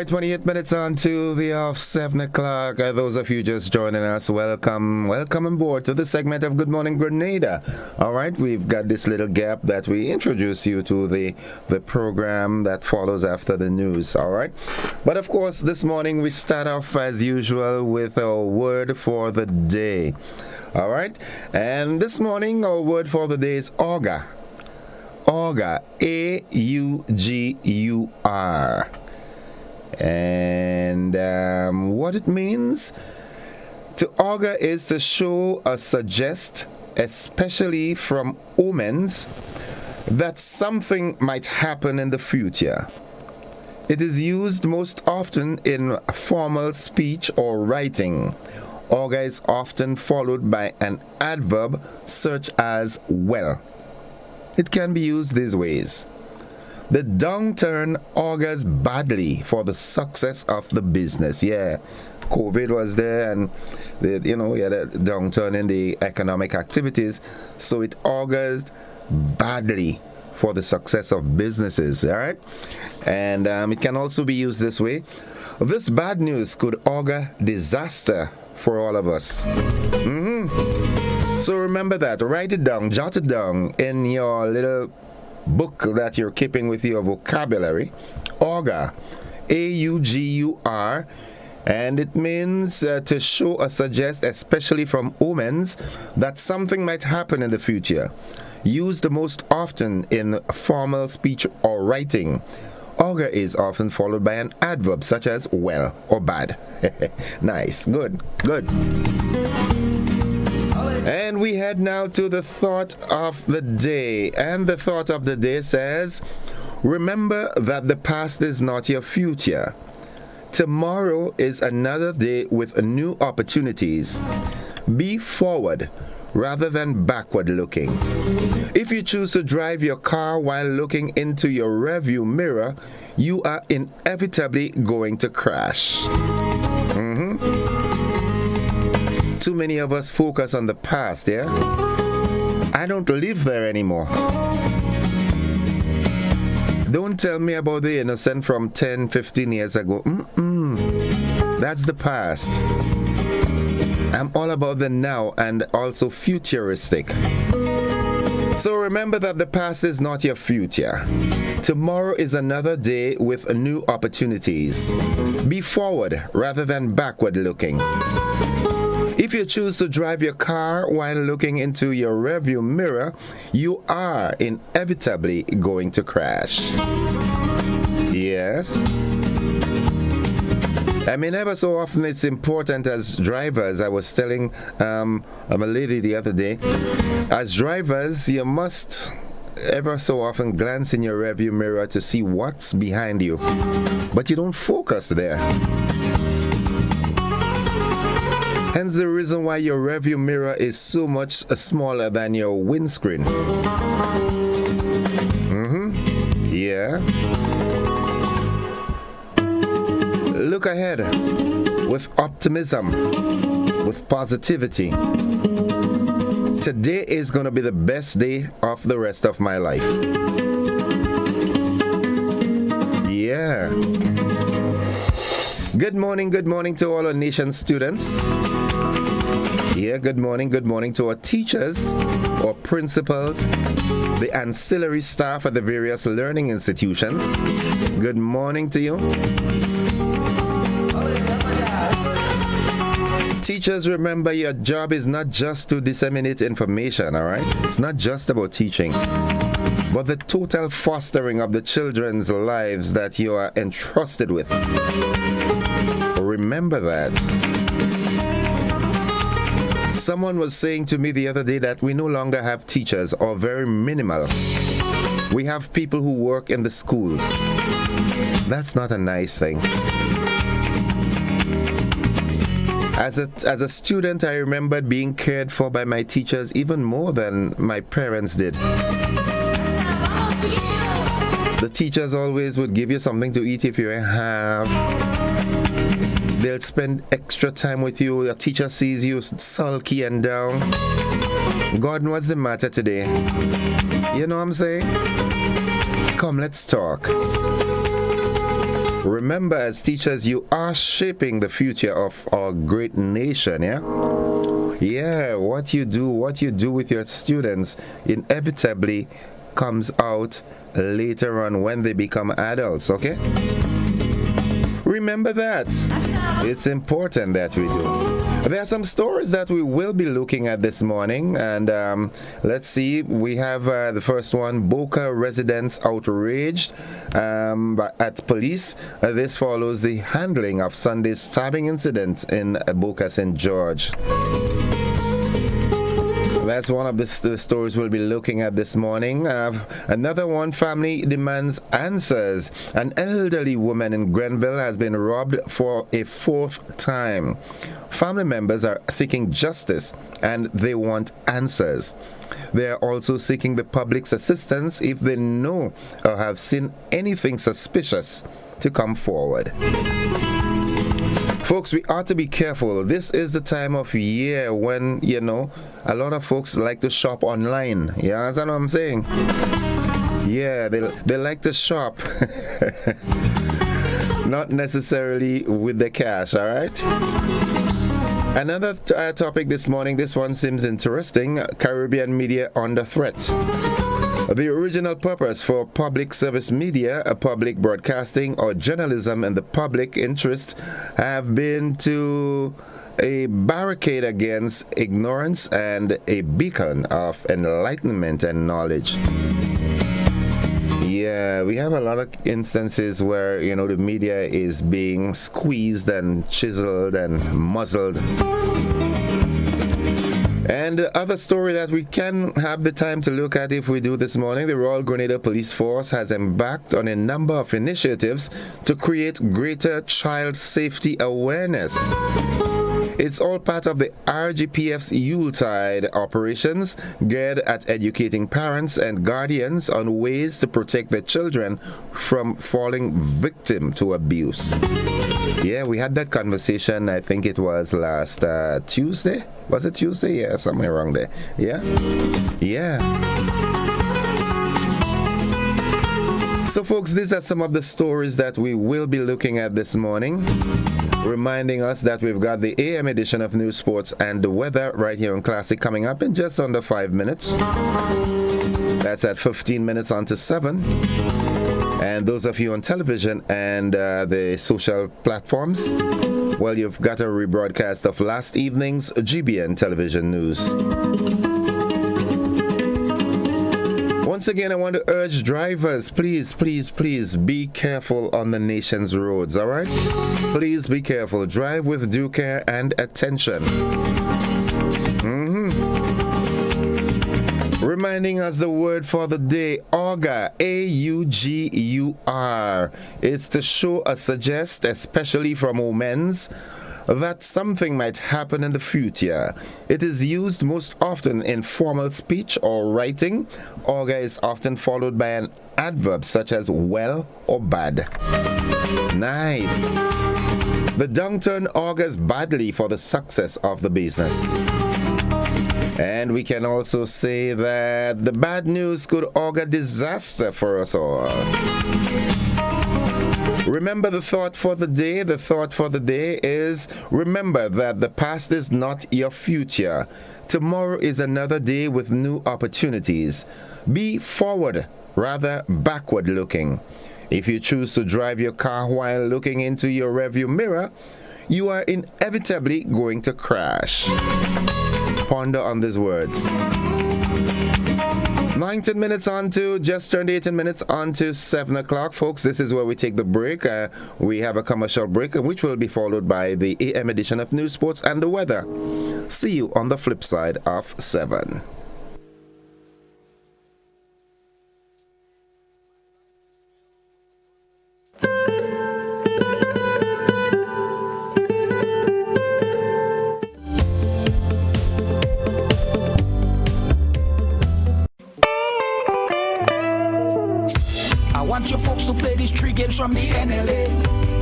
right, 28 minutes on to the off 7 o'clock. Those of you just joining us, welcome on board to the segment of Good Morning Grenada. All right, we've got this little gap that we introduce you to the program that follows after the news. All right, but of course, this morning we start off as usual with our word for the day. All right, and this morning our word for the day is augur. Augur, A-U-G-U-R. And what it means to augur is to show or suggest, especially from omens, that something might happen in the future. It is used most often in formal speech or writing. Augur is often followed by an adverb such as well. It can be used these ways. The downturn augurs badly for the success of the business. Yeah, COVID was there and, we had a downturn in the economic activities. So it augurs badly for the success of businesses, all right? And it can also be used this way. This bad news could augur disaster for all of us. So remember that. Write it down, jot it down in your little book that you're keeping with your vocabulary. Augur, A-U-G-U-R, and it means to show or suggest, especially from omens, that something might happen in the future. Used most often in formal speech or writing. Augur is often followed by an adverb such as well or bad. Nice, good. And we head now to the thought of the day. And the thought of the day says, remember that the past is not your future. Tomorrow is another day with new opportunities. Be forward rather than backward looking. If you choose to drive your car while looking into your rearview mirror, you are inevitably going to crash. Too many of us focus on the past, yeah? I don't live there anymore. Don't tell me about the innocent from 10, 15 years ago. That's the past. I'm all about the now and also futuristic. So remember that the past is not your future. Tomorrow is another day with new opportunities. Be forward rather than backward looking. If you choose to drive your car while looking into your rearview mirror, you are inevitably going to crash. Yes. I mean, ever so often it's important as drivers. I was telling a lady the other day, as drivers, you must ever so often glance in your rearview mirror to see what's behind you, but you don't focus there. Hence the reason why your rearview mirror is so much smaller than your windscreen. Yeah. Look ahead with optimism, with positivity. Today is going to be the best day of the rest of my life. Yeah. Good morning to all our nation students. Yeah, good morning to our teachers, our principals, the ancillary staff at the various learning institutions. Good morning to you. Teachers, remember your job is not just to disseminate information, all right? It's not just about teaching, but the total fostering of the children's lives that you are entrusted with. Remember that. Someone was saying to me the other day that we no longer have teachers, or very minimal. We have people who work in the schools. That's not a nice thing. As a student, I remembered being cared for by my teachers even more than my parents did. The teachers always would give you something to eat if you have. They'll spend extra time with you. Your teacher sees you sulky and down. God, what's the matter today? You know what I'm saying? Come, let's talk. Remember, as teachers, you are shaping the future of our great nation, yeah? Yeah, what you do with your students inevitably comes out later on when they become adults, okay? Remember that. It's important that we do. There are some stories that we will be looking at this morning, and let's see. We have the first one: Boca residents outraged at police. This follows the handling of Sunday's stabbing incident in Boca St. George. That's one of the stories we'll be looking at this morning. Another one: family demands answers. An elderly woman in Grenville has been robbed for a fourth time. Family members are seeking justice and they want answers. They are also seeking the public's assistance if they know or have seen anything suspicious to come forward. Folks, we ought to be careful. This is the time of year when, a lot of folks like to shop online. You understand what I'm saying? Yeah, they like to shop. Not necessarily with the cash, all right? Another topic this morning, this one seems interesting: Caribbean media under threat. The original purpose for public service media, public broadcasting, or journalism in the public interest have been to a barricade against ignorance and a beacon of enlightenment and knowledge. Yeah, we have a lot of instances where, the media is being squeezed and chiseled and muzzled. And the other story that we can have the time to look at if we do this morning: the Royal Grenada Police Force has embarked on a number of initiatives to create greater child safety awareness. It's all part of the RGPF's Yuletide operations, geared at educating parents and guardians on ways to protect their children from falling victim to abuse. Yeah, we had that conversation, I think it was last Tuesday. Was it Tuesday? Yeah, somewhere around there. Yeah? Yeah. So, folks, these are some of the stories that we will be looking at this morning. Reminding us that we've got the AM edition of News, Sports, and the Weather right here on Classic coming up in just under 5 minutes. That's at 15 minutes on to 7. And those of you on television and the social platforms, well, you've got a rebroadcast of last evening's GBN television news. Once again, I want to urge drivers, please be careful on the nation's roads, all right? Please be careful. Drive with due care and attention. Reminding us the word for the day: augur, A-U-G-U-R. It's to show or suggest, especially from omens, that something might happen in the future. It is used most often in formal speech or writing. Augur is often followed by an adverb such as well or bad. Nice. The downturn augurs badly for the success of the business. And we can also say that the bad news could augur disaster for us all. Remember the thought for the day? The thought for the day is: remember that the past is not your future. Tomorrow is another day with new opportunities. Be forward, rather backward looking. If you choose to drive your car while looking into your rearview mirror, you are inevitably going to crash. Ponder on these words. 19 minutes on to, just turned 18 minutes on to 7 o'clock, folks. This is where we take the break. We have a commercial break, which will be followed by the AM edition of News, Sports, and the Weather. See you on the flip side of 7. Want your folks to play these 3 games from the NLA.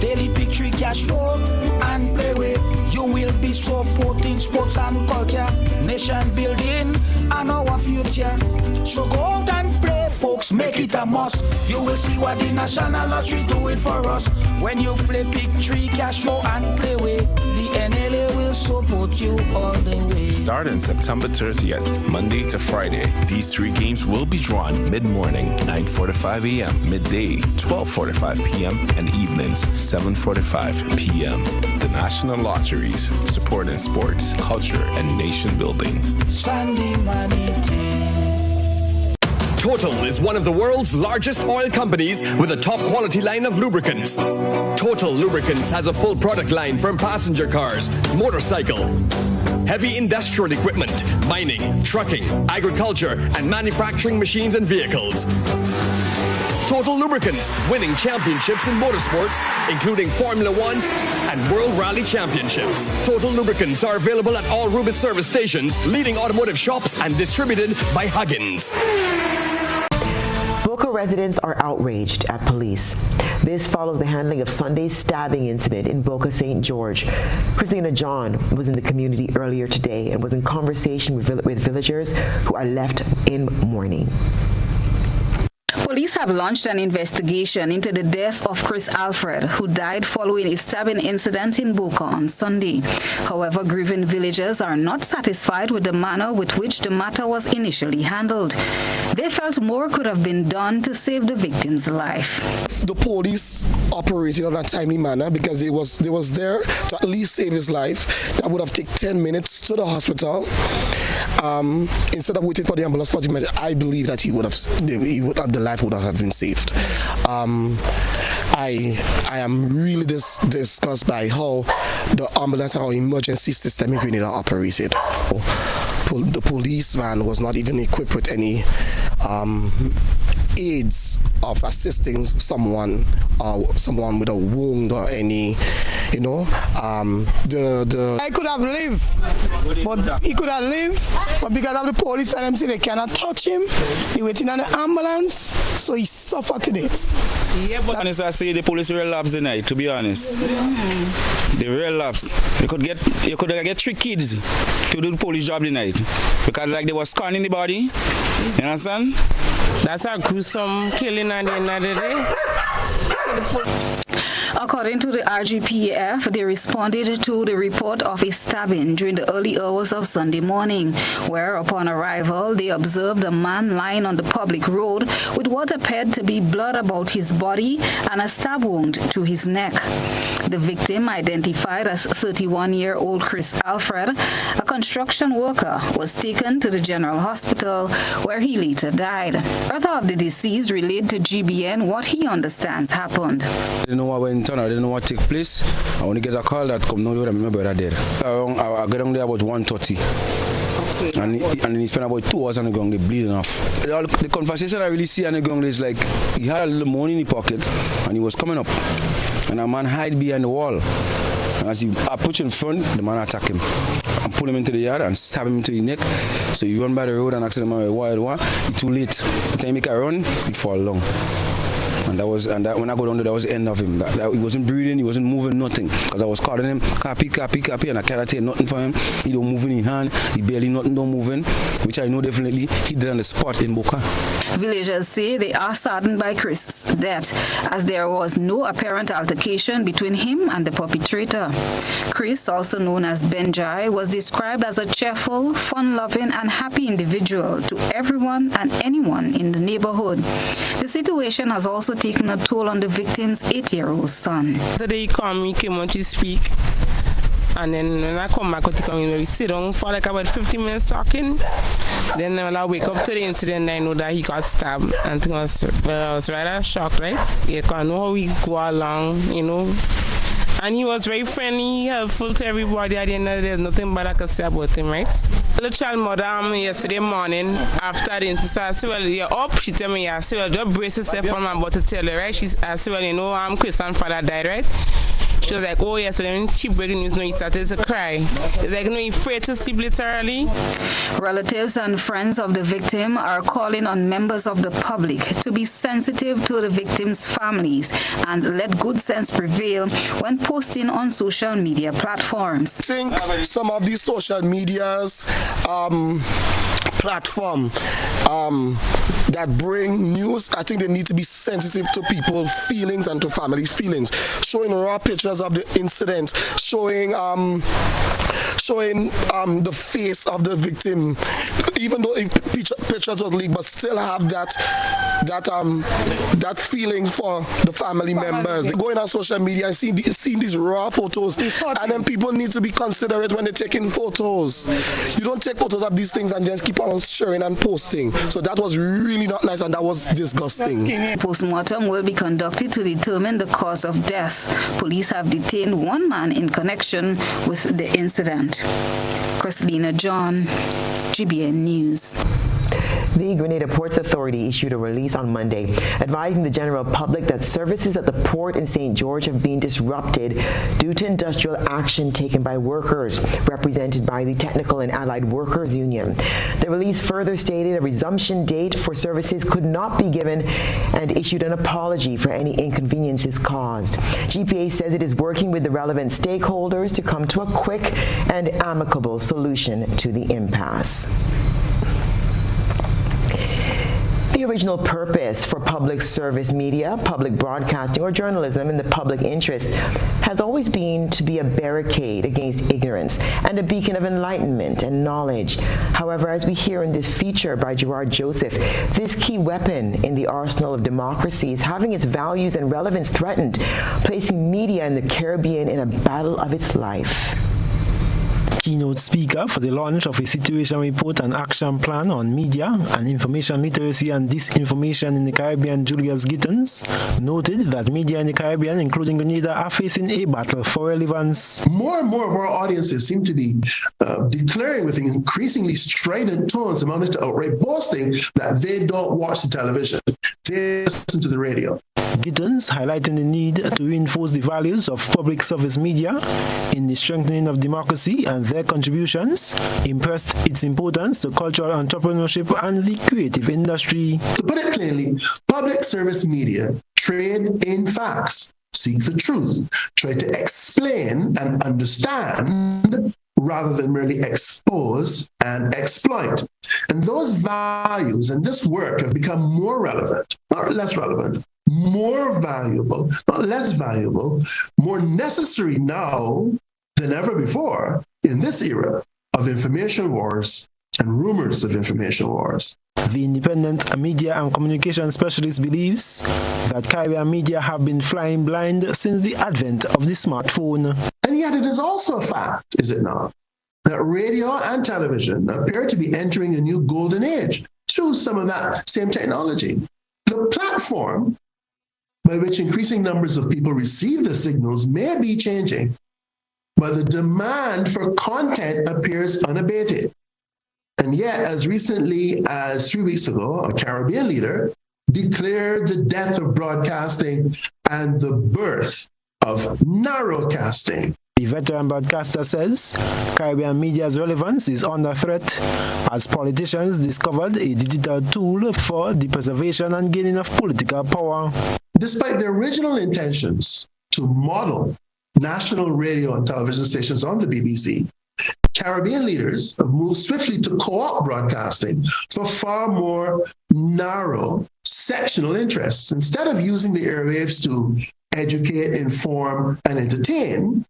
Daily pick 3 cash flow and play with. You will be supporting sports and culture, nation building and our future. So go out and play, folks. bucks, make it a must. You will see what the National Lottery doing for us. When you play Pick 3 Cash Flow and play with, the NLA will support you all the way. Starting September 30th, Monday to Friday, these 3 games will be drawn mid-morning, 9:45 a.m., midday, 12:45 p.m., and evenings, 7:45 p.m. The National Lotteries, supporting sports, culture, and nation building. Sunday money day. Total is one of the world's largest oil companies with a top quality line of lubricants. Total Lubricants has a full product line from passenger cars, motorcycle, heavy industrial equipment, mining, trucking, agriculture, and manufacturing machines and vehicles. Total Lubricants, winning championships in motorsports, including Formula One and World Rally Championships. Total Lubricants are available at all Rubis service stations, leading automotive shops, and distributed by Huggins. Boca residents are outraged at police. This follows the handling of Sunday's stabbing incident in Boca St. George. Christina John was in the community earlier today and was in conversation with villagers who are left in mourning. Police have launched an investigation into the death of Chris Alfred, who died following a stabbing incident in Boca on Sunday. However, grieving villagers are not satisfied with the manner with which the matter was initially handled. They felt more could have been done to save the victim's life. The police operated in a timely manner because they was there to at least save his life. That would have taken 10 minutes to the hospital. Instead of waiting for the ambulance 40 minutes, I believe that the life would have been saved. I am really disgusted by how the ambulance or emergency system in Grenada operated. The police van was not even equipped with any aids of assisting someone with a wound or any, I could have lived, but he could have lived, but because of the police and them say they cannot touch him, they waiting on the ambulance, so he suffered to this. Yeah, but honest, I say the police relapse the night, to be honest. They relapse. You could get 3 kids to do the police job the night. Because like they were scanning the body. You understand? That's a gruesome killing at the end of the day. According to the RGPF, they responded to the report of a stabbing during the early hours of Sunday morning, where upon arrival, they observed a man lying on the public road with what appeared to be blood about his body and a stab wound to his neck. The victim, identified as 31-year-old Chris Alfred, a construction worker, was taken to the General Hospital, where he later died. Brother of the deceased relayed to GBN what he understands happened. I didn't know what went on, I didn't know what took place. I only get a call that come now, my brother dead. I got down there about 1:30. Okay. And he spent about 2 hours on the ground, they bleeding off. The conversation I really see on the ground is like, he had a little money in his pocket, and he was coming up. And a man hide behind the wall. And as he approached in front, the man attacked him and pull him into the yard and stab him into the neck. So he run by the road and asked him, it's too late. By the time he make a run, he'd fall down. And when I go down there, that was the end of him. He wasn't breathing, he wasn't moving, nothing. Because I was calling him, copy, and I cannot take nothing from him. He don't move in his hand, he barely nothing don't moving, which I know definitely he did on the spot in Boca. Villagers say they are saddened by Chris' death, as there was no apparent altercation between him and the perpetrator. Chris, also known as Benjai, was described as a cheerful, fun-loving, and happy individual to everyone and anyone in the neighborhood. The situation has also taken a toll on the victim's 8-year-old son. The day he came out to speak. And then when I come back, we sit down for like about 15 minutes talking. Then when I wake up to the incident, I know that he got stabbed. And I was rather shocked, right? Yeah, I know how we go along, And he was very friendly, helpful to everybody. At the end of the day, there's nothing bad I could say about him, right? The child mother yesterday morning after the incident, so I said, well, you're up. She told me, I said, well, don't brace yourself for I'm about to tell her, right? I said, well, I'm Christian father died, right? She was like, oh, yeah, so then she breaking news, he started to cry. He's like, he's afraid to sleep literally. Relatives and friends of the victim are calling on members of the public to be sensitive to the victims' families and let good sense prevail when posting on social media platforms. I think some of these social medias platform that bring news, I think they need to be sensitive to people's feelings and to family feelings. Showing raw pictures of the incident, showing the face of the victim, even though pictures was leaked, but still have that feeling for the family members. Going on social media and seeing these raw photos, and then people need to be considerate when they're taking photos. You don't take photos of these things and just keep on sharing and posting. So that was really not nice, and that was disgusting. Postmortem will be conducted to determine the cause of death. Police have detained one man in connection with the incident. Christina John, GBN News. The Grenada Ports Authority issued a release on Monday advising the general public that services at the port in St. George have been disrupted due to industrial action taken by workers represented by the Technical and Allied Workers Union. The release further stated a resumption date for services could not be given and issued an apology for any inconveniences caused. GPA says it is working with the relevant stakeholders to come to a quick and amicable solution to the impasse. The original purpose for public service media, public broadcasting, or journalism in the public interest has always been to be a barricade against ignorance and a beacon of enlightenment and knowledge. However, as we hear in this feature by Gerard Joseph, this key weapon in the arsenal of democracy is having its values and relevance threatened, placing media in the Caribbean in a battle of its life. Keynote speaker for the launch of a situation report and action plan on media and information literacy and disinformation in the Caribbean, Julius Gittens, noted that media in the Caribbean, including Grenada, are facing a battle for relevance. More and more of our audiences seem to be declaring with increasingly strident tones, amounting to outright boasting, that they don't watch the television, they listen to the radio. Gittens highlighting the need to reinforce the values of public service media in the strengthening of democracy and their contributions, impressed its importance to cultural entrepreneurship and the creative industry. To put it plainly, public service media trade in facts, seek the truth, try to explain and understand rather than merely expose and exploit. And those values and this work have become more relevant, not less relevant, more valuable, not less valuable, more necessary now than ever before in this era of information wars and rumors of information wars. The independent media and communication specialist believes that Caribbean media have been flying blind since the advent of the smartphone. And yet it is also a fact, is it not, that radio and television appear to be entering a new golden age through some of that same technology. The platform by which increasing numbers of people receive the signals may be changing, but the demand for content appears unabated. And yet, as recently as 3 weeks ago, a Caribbean leader declared the death of broadcasting and the birth of narrowcasting. The veteran broadcaster says Caribbean media's relevance is under threat as politicians discovered a digital tool for the preservation and gaining of political power. Despite their original intentions to model national radio and television stations on the BBC, Caribbean leaders have moved swiftly to co-opt broadcasting for far more narrow sectional interests. Instead of using the airwaves to educate, inform, and entertain,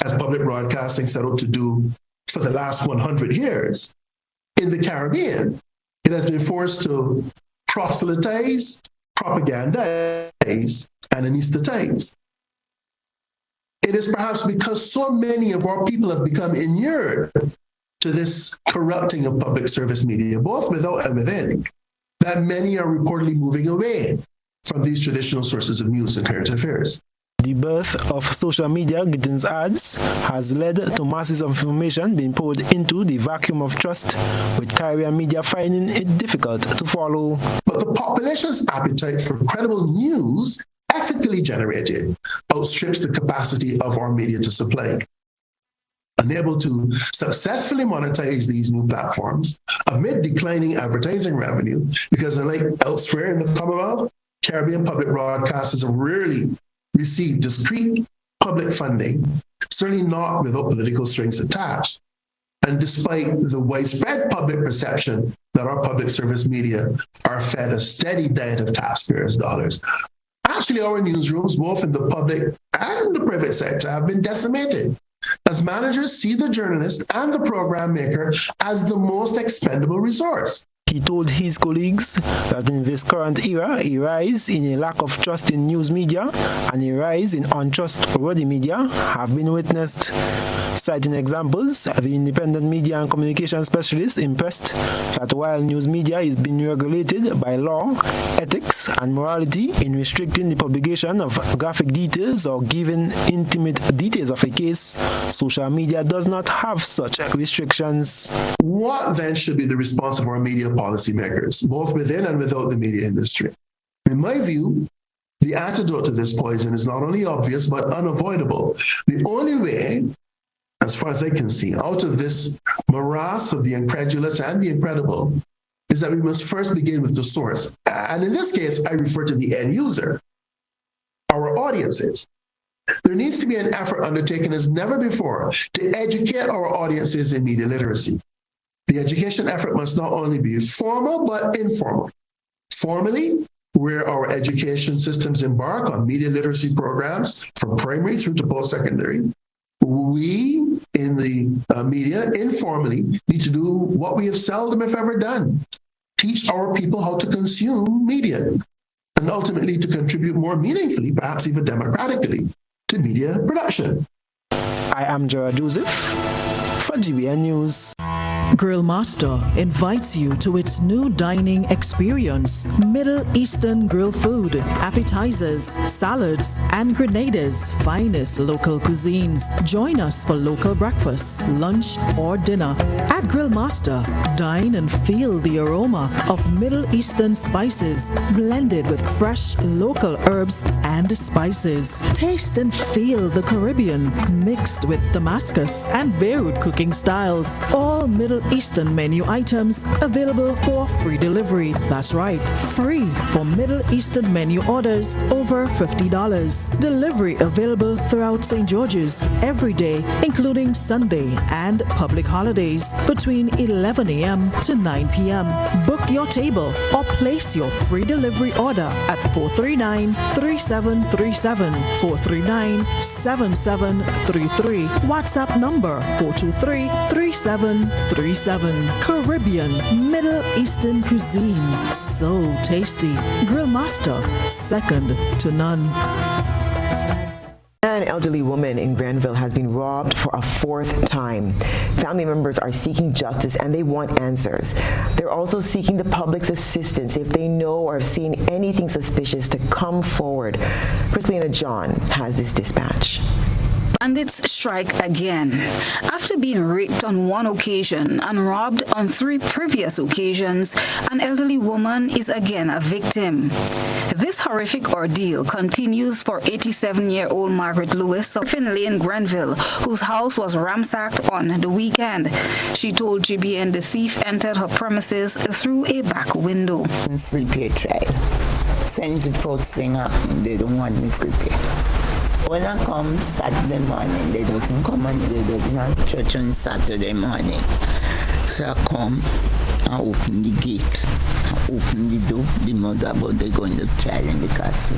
as public broadcasting set out to do for the last 100 years, in the Caribbean, it has been forced to proselytize, propagandize, and anesthetize. It is perhaps because so many of our people have become inured to this corrupting of public service media, both without and within, that many are reportedly moving away from these traditional sources of news and current affairs. The birth of social media, Gittens adds, has led to masses of information being poured into the vacuum of trust, with Caribbean media finding it difficult to follow. But the population's appetite for credible news, ethically generated, outstrips the capacity of our media to supply. Unable to successfully monetize these new platforms amid declining advertising revenue, because unlike elsewhere in the Commonwealth, Caribbean public broadcasters have rarely received discrete public funding, certainly not without political strings attached. And despite the widespread public perception that our public service media are fed a steady diet of taxpayers' dollars, actually our newsrooms, both in the public and the private sector, have been decimated, as managers see the journalist and the program maker as the most expendable resource. He told his colleagues that in this current era, a rise in a lack of trust in news media and a rise in untrustworthy media have been witnessed. Citing examples, the independent media and communication specialist impressed that while news media is being regulated by law, ethics, and morality in restricting the publication of graphic details or giving intimate details of a case, social media does not have such restrictions. What then should be the response of our media policymakers, both within and without the media industry? In my view, the antidote to this poison is not only obvious but unavoidable. The only way, as far as I can see, out of this morass of the incredulous and the incredible, is that we must first begin with the source. And in this case, I refer to the end user, our audiences. There needs to be an effort undertaken as never before to educate our audiences in media literacy. The education effort must not only be formal, but informal. Formally, where our education systems embark on media literacy programs from primary through to post-secondary, we in the media informally need to do what we have seldom, if ever, done. Teach our people how to consume media and ultimately to contribute more meaningfully, perhaps even democratically, to media production. I am Gerard Joseph for GBN News. Grill Master invites you to its new dining experience. Middle Eastern grill food, appetizers, salads, and Grenada's finest local cuisines. Join us for local breakfast, lunch, or dinner. At Grill Master, dine and feel the aroma of Middle Eastern spices blended with fresh local herbs and spices. Taste and feel the Caribbean mixed with Damascus and Beirut cooking styles. All Middle Eastern menu items available for free delivery. That's right, free for Middle Eastern menu orders over $50. Delivery available throughout St. George's every day, including Sunday and public holidays between 11 a.m. to 9 p.m. Book your table or place your free delivery order at 439-3737, 439-7733. WhatsApp number 423-3737. Caribbean, Middle Eastern cuisine, so tasty. Grill Master, second to none. An elderly woman in Grenville has been robbed for a fourth time. Family members are seeking justice and they want answers. They're also seeking the public's assistance if they know or have seen anything suspicious to come forward. Christina John has this dispatch. Bandits strike again. After being raped on one occasion and robbed on 3 previous occasions, an elderly woman is again a victim. This horrific ordeal continues for 87-year-old Margaret Lewis of Griffin Lane, Grenville, whose house was ransacked on the weekend. She told GBN the thief entered her premises through a back window. Sleep here, try. Since the first thing happened, they don't want me to sleep here. When I come Saturday morning, they doesn't come and they don't have church on Saturday morning. So I come and open the gate, I open the door, the mother about they going to child in the castle.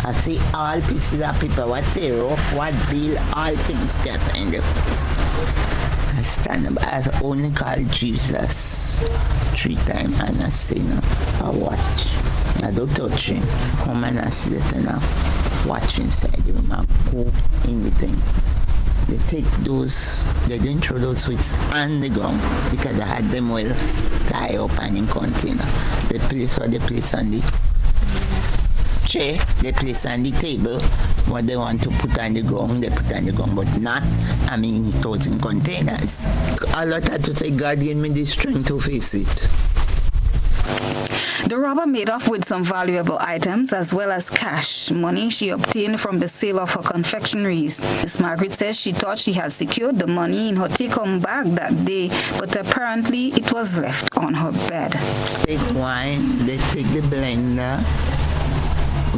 I see all pieces of paper, what tear up, what bill, all things scattered in the place. I stand up, I only call Jesus 3 times and I say no, I watch. I don't touch him. Come and I sit now. Watch inside the room and go in with them. They take those, they didn't throw those sweets on the ground because I had them well tied up and in container. They place on the chair, they place on the table. What they want to put on the ground, they put on the ground, but not, it was in containers. A lot had to say, God gave me the strength to face it. The robber made off with some valuable items as well as cash, money she obtained from the sale of her confectionaries. Miss Margaret says she thought she had secured the money in her take-home bag that day, but apparently it was left on her bed. Take wine, they take the blender.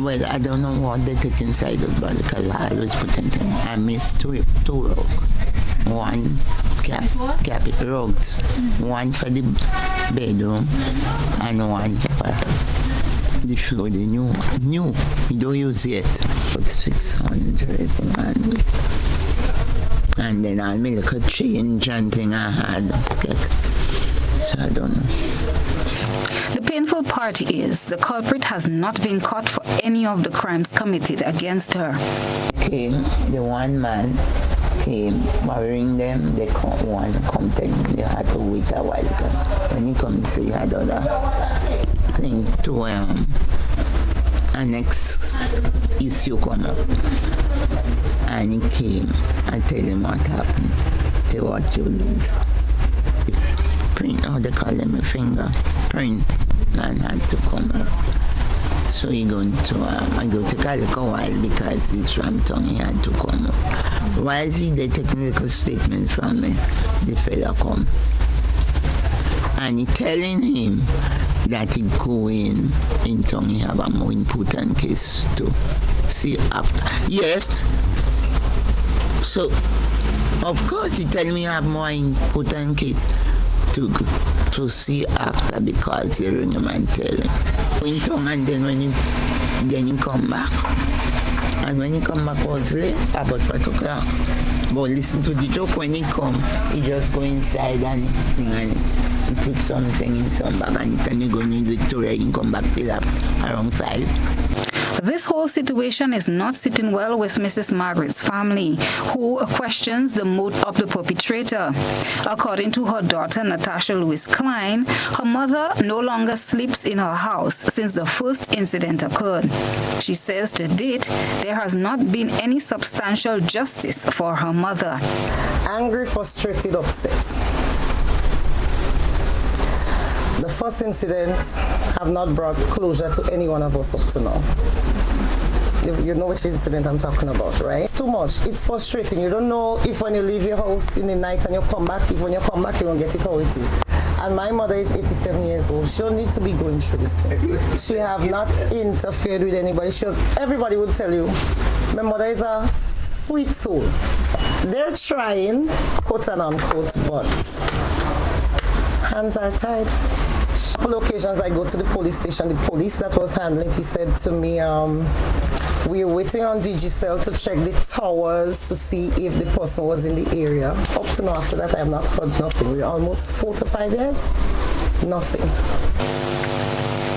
Well, I don't know what they take inside the bag because I always put in things. I missed two rock. One rugs. One for the bedroom and one for the floor, the new. You don't use it. But 600 and then I'll make a change and thing I had. So I don't know. The painful part is the culprit has not been caught for any of the crimes committed against her. The one man came, worrying them, they one come tell me they had to wait a while. When he come, he said he had other thing to a next issue come up. And he came, I tell him what happened. Say what you lose. The print, how they call them, a fingerprint, man had to come up. So he going to, I go to call a while because he's from town, he had to come up. While they take a statement from me, the fella come. And he telling him that he go in town, he have a more important case to see after. Yes. So, of course, he tell me I have more important case to see after because he ring him and tell him. In town and then when he come back. And when he come back was late, about 5 o'clock. But listen to the joke when he come, he just go inside and put something in some bag and he go in Victoria and come back till around 5. This whole situation is not sitting well with Mrs. Margaret's family, who questions the motive of the perpetrator. According to her daughter, Natasha Louise Klein, her mother no longer sleeps in her house since the first incident occurred. She says to date, there has not been any substantial justice for her mother. Angry, frustrated, upset. The first incident have not brought closure to any one of us up to now. You know which incident I'm talking about, right? It's too much. It's frustrating. You don't know if when you leave your house in the night and you come back, if when you come back you won't get it how it is. And my mother is 87 years old. She don't need to be going through this thing. She have not interfered with anybody. Everybody would tell you, my mother is a sweet soul. They're trying, quote and unquote, but hands are tied. On a couple occasions I go to the police station. The police that was handling it, he said to me, we're waiting on Digicel to check the towers to see if the person was in the area. Up to now, after that, I have not heard nothing. We're almost 4 to 5 years. Nothing.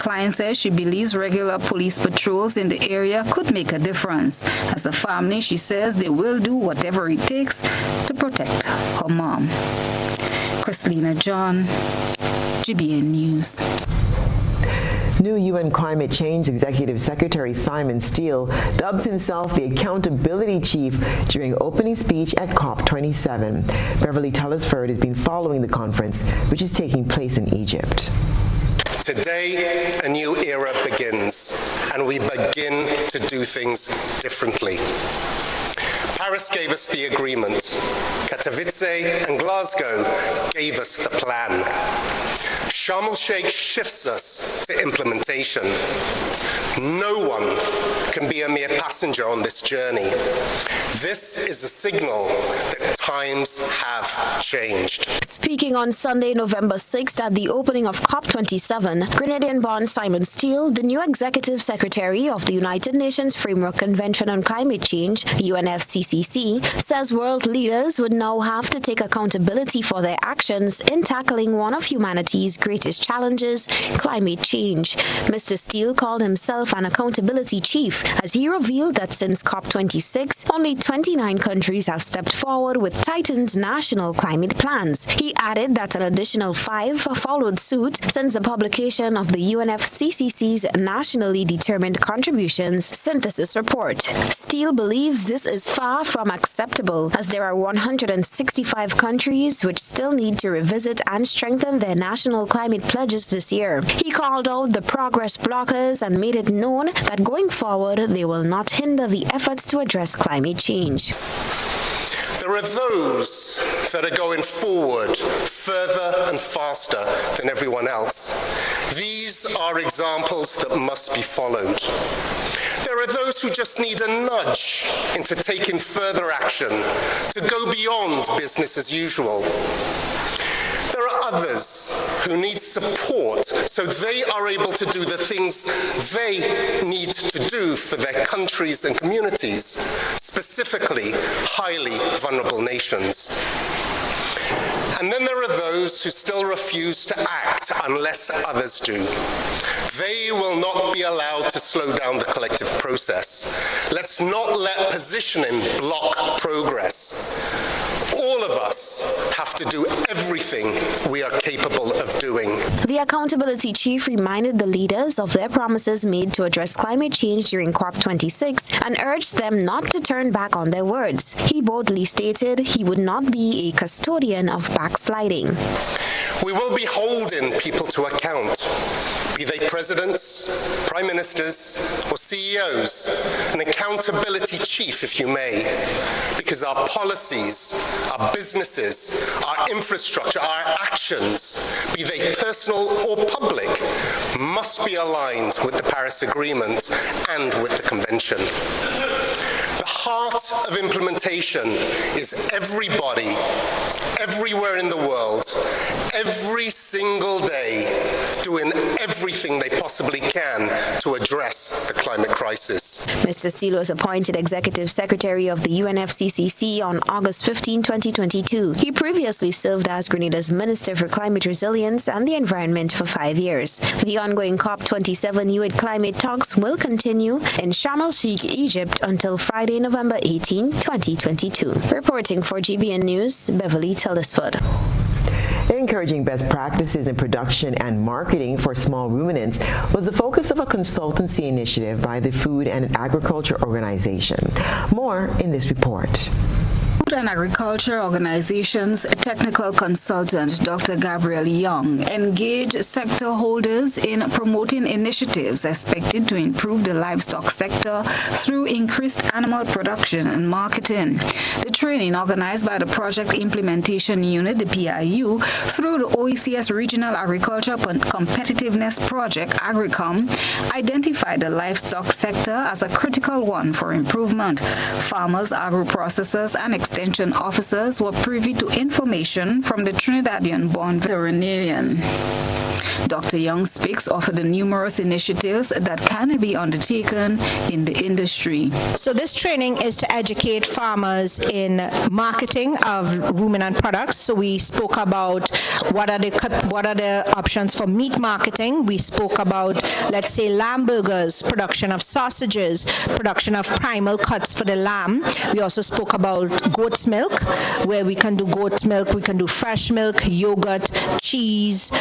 Klein says she believes regular police patrols in the area could make a difference. As a family, she says they will do whatever it takes to protect her mom. Christina John, GBN News. New UN Climate Change Executive Secretary Simon Steele dubs himself the accountability chief during opening speech at COP27. Beverly Tellisford has been following the conference, which is taking place in Egypt. Today, a new era begins, and we begin to do things differently. Paris gave us the agreement. Katowice and Glasgow gave us the plan. Sharm el-Sheikh shifts us to implementation. No one can be a mere passenger on this journey. This is a signal that times have changed. Speaking on Sunday, November 6th at the opening of COP27, Grenadian-born Simon Steele, the new Executive Secretary of the United Nations Framework Convention on Climate Change, UNFCCC, says world leaders would now have to take accountability for their actions in tackling one of humanity's greatest challenges, climate change. Mr. Steele called himself an accountability chief as he revealed that since COP26, only 29 countries have stepped forward with tightened national climate plans. He added that an additional 5 followed suit since the publication of the UNFCCC's Nationally Determined Contributions Synthesis Report. Steele believes this is far from acceptable, as there are 165 countries which still need to revisit and strengthen their national climate pledges this year. He called out the progress blockers and made it known that going forward they will not hinder the efforts to address climate change. There are those that are going forward further and faster than everyone else. These are examples that must be followed. There are those who just need a nudge into taking further action, to go beyond business as usual. There are others who need support so they are able to do the things they need to do for their countries and communities, specifically highly vulnerable nations. And then there are those who still refuse to act unless others do. They will not be allowed to slow down the collective process. Let's not let positioning block progress. All of us have to do everything we are capable of doing. The accountability chief reminded the leaders of their promises made to address climate change during COP26 and urged them not to turn back on their words. He boldly stated he would not be a custodian of backsliding. We will be holding people to account, be they presidents, prime ministers, or CEOs, an accountability chief, if you may, because our policies, our businesses, our infrastructure, our actions, be they personal or public, must be aligned with the Paris Agreement and with the Convention. The heart of implementation is everybody, everywhere in the world, every single day, doing everything they possibly can to address the climate crisis. Mr. Steele was appointed Executive Secretary of the UNFCCC on August 15, 2022. He previously served as Grenada's Minister for Climate Resilience and the Environment for 5 years. The ongoing COP27 UN climate talks will continue in Sharm el-Sheikh, Egypt until Friday, November 18, 2022. Reporting for GBN News, Beverly Tellisford. Encouraging best practices in production and marketing for small ruminants was the focus of a consultancy initiative by the Food and Agriculture Organization. More in this report. Food and Agriculture Organization's technical consultant, Dr. Gabriel Young, engaged sector holders in promoting initiatives expected to improve the livestock sector through increased animal production and marketing. The training, organized by the Project Implementation Unit, the PIU, through the OECS Regional Agriculture Competitiveness Project, AgriCom, identified the livestock sector as a critical one for improvement. Farmers, agro-processors, and extension officers were privy to information from the Trinidadian-born veterinarian. Dr. Young speaks of the numerous initiatives that can be undertaken in the industry. So this training is to educate farmers in marketing of ruminant products. So we spoke about what are the options for meat marketing. We spoke about, let's say, lamb burgers, production of sausages, production of primal cuts for the lamb. We also spoke about goat's milk, where we can do goat's milk, we can do fresh milk, yogurt, cheese,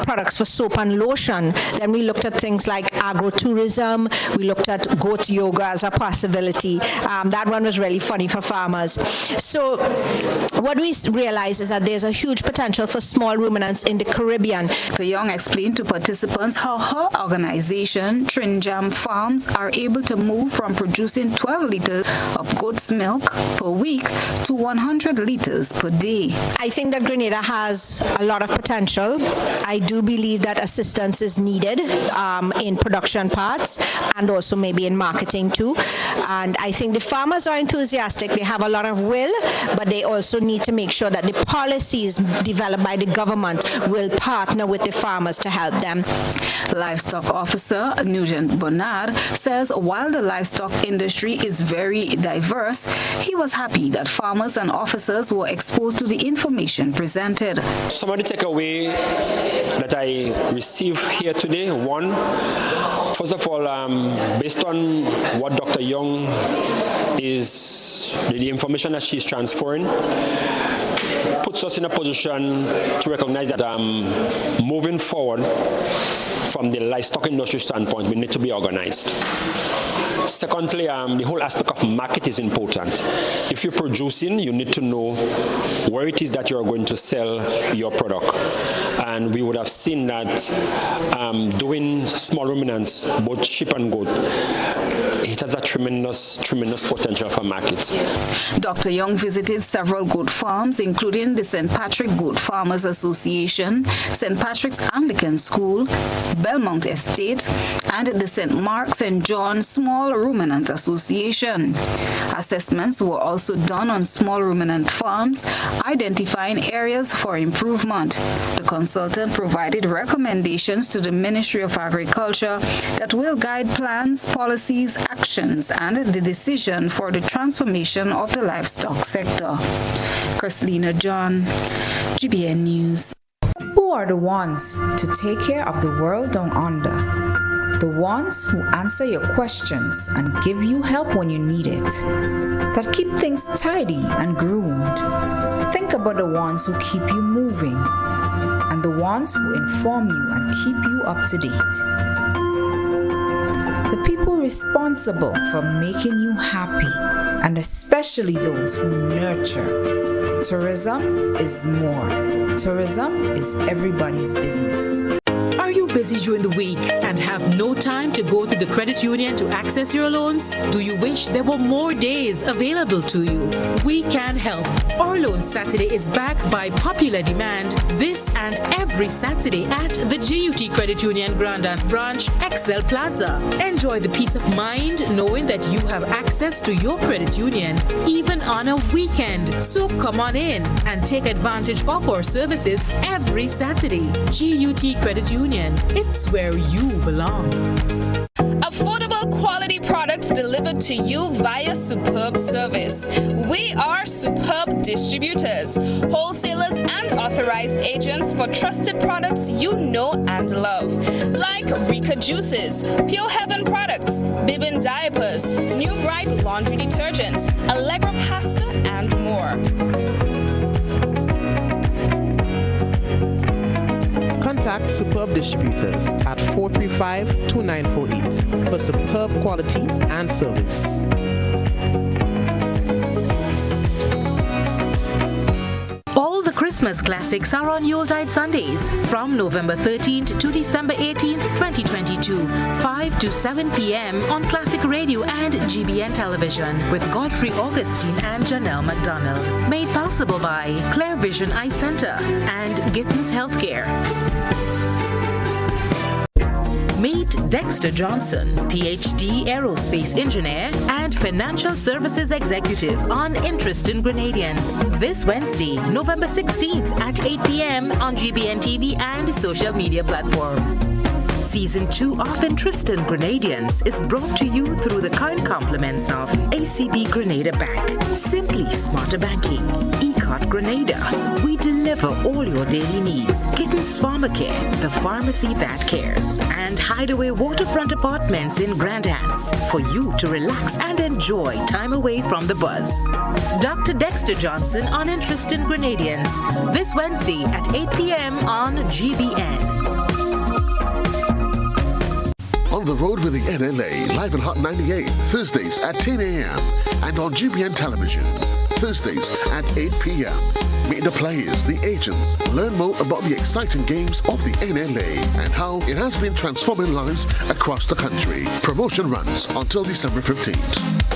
products for soap and lotion. Then we looked at things like agro-tourism. We looked at goat yoga as a possibility. That one was really funny for farmers. So what we realized is that there's a huge potential for small ruminants in the Caribbean. Dr. Young explained to participants how her organization, Trinjam Farms, are able to move from producing 12 liters of goat's milk per week to 100 liters per day. I think that Grenada has a lot of potential. I do believe that assistance is needed in production parts and also maybe in marketing too. And I think the farmers are enthusiastic. They have a lot of will, but they also need to make sure that the policies developed by the government will partner with the farmers to help them. Livestock Officer Nugent Bernard says while the livestock industry is very diverse, he was happy that farmers and officers were exposed to the information presented. Some of the takeaway that I received here today, one, first of all, based on what Dr. Young is, the information that she's transferring, puts us in a position to recognize that moving forward from the livestock industry standpoint, we need to be organized. Secondly, the whole aspect of market is important. If you're producing, you need to know where it is that you're going to sell your product. And we would have seen that doing small ruminants, both sheep and goat, it has a tremendous potential for market. Dr. Young visited several goat farms, including the St. Patrick Goat Farmers Association, St. Patrick's Anglican School, Belmont Estate, and the St. Mark's and John Small Ruminant Association. Assessments were also done on small ruminant farms, identifying areas for improvement. The consultant provided recommendations to the Ministry of Agriculture that will guide plans, policies, actions, and the decision for the transformation of the livestock sector. Christina John, GBN News. Who are the ones to take care of the world down under? The ones who answer your questions and give you help when you need it. That keep things tidy and groomed. Think about the ones who keep you moving and the ones who inform you and keep you up to date. The people responsible for making you happy, and especially those who nurture. Tourism is more. Tourism is everybody's business. Are you busy during the week and have no time to go to the credit union to access your loans? Do you wish there were more days available to you? We can help. Our Loan Saturday is back by popular demand this and every Saturday at the GUT Credit Union Grandance Branch, Excel Plaza. Enjoy the peace of mind knowing that you have access to your credit union even on a weekend. So come on in and take advantage of our services every Saturday. GUT Credit Union. It's where you belong. Affordable quality products delivered to you via Superb Service. We are Superb Distributors, wholesalers and authorized agents for trusted products you know and love, like Rika Juices, Pure Heaven products, Bibbin diapers, New Bright laundry detergent, Allegra pasta, and more. Contact Superb Distributors at 435-2948 for superb quality and service. All the Christmas classics are on Yuletide Sundays from November 13th to December 18th, 2022, 5 to 7 p.m. on Classic Radio and GBN Television with Godfrey Augustine and Janelle McDonald. Made possible by Clear Vision Eye Center and Gittins Healthcare. Meet Dexter Johnson, PhD aerospace engineer and financial services executive on Interest in Grenadians. This Wednesday, November 16th at 8 p.m. on GBN TV and social media platforms. Season 2 of Interest in Grenadians is brought to you through the kind compliments of ACB Grenada Bank, Simply Smarter Banking, ECOT Grenada. We deliver all your daily needs. Gittins Pharmacare, the pharmacy that cares. And Hideaway Waterfront Apartments in Grandance for you to relax and enjoy time away from the buzz. Dr. Dexter Johnson on Interest in Grenadians this Wednesday at 8 p.m. on GBN. On the road with the NLA, live in Hot 98, Thursdays at 10 a.m. and on GBN Television, Thursdays at 8 p.m. Meet the players, the agents, learn more about the exciting games of the NLA and how it has been transforming lives across the country. Promotion runs until December 15th.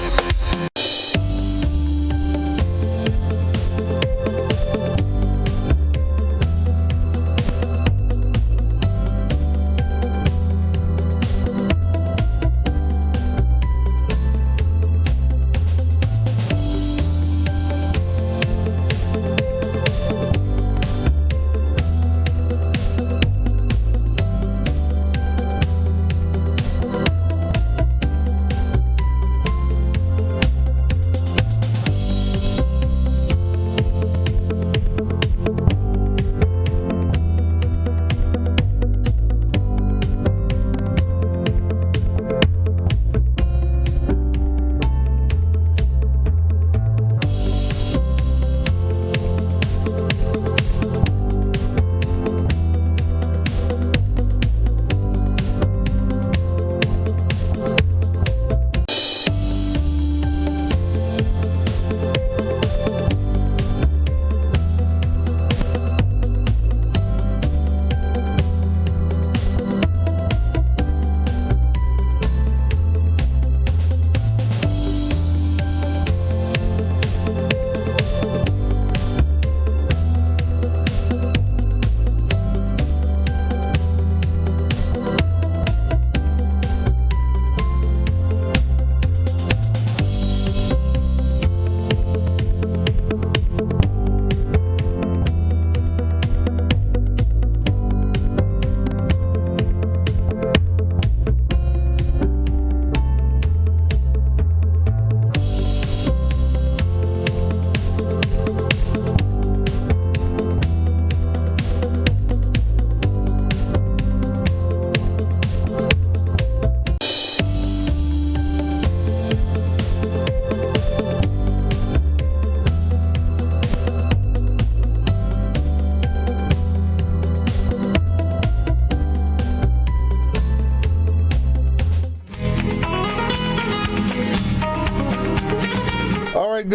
right,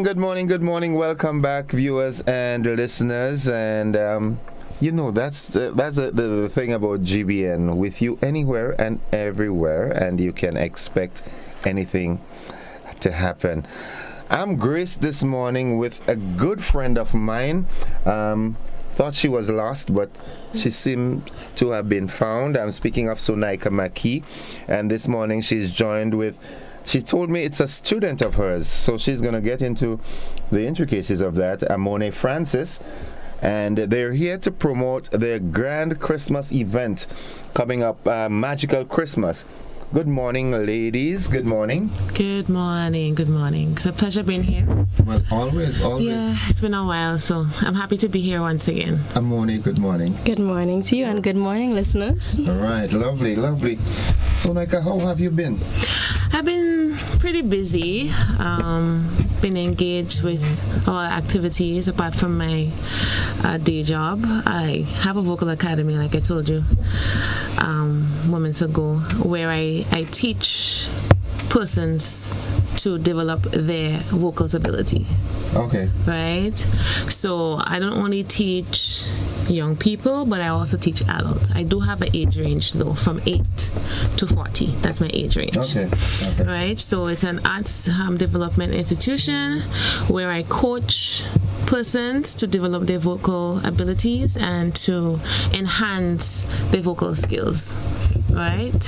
good morning. Welcome back, viewers and listeners. And that's the thing about GBN, with you anywhere and everywhere, and you can expect anything to happen. I'm graced this morning with a good friend of mine. Thought she was lost, but she seemed to have been found. I'm speaking of Sonika Mckie, and this morning she's joined with, she told me it's a student of hers, so she's going to get into the intricacies of that, Monique Francis, and they're here to promote their grand Christmas event coming up, Magical Christmas. Good morning, ladies. Good morning. Good morning. It's a pleasure being here. Well, always. Yeah, it's been a while, so I'm happy to be here once again. Monique, good morning. Good morning to you, and good morning, listeners. All right, lovely. Sonika, how have you been? I've been pretty busy. Been engaged with all activities apart from my day job. I have a vocal academy, like I told you moments ago, where I teach persons to develop their vocal ability. Okay. Right? So I don't only teach young people, but I also teach adults. I do have an age range, though, from 8 to 40. That's my age range. Okay. Right? So it's an arts development institution where I coach persons to develop their vocal abilities and to enhance their vocal skills. Right?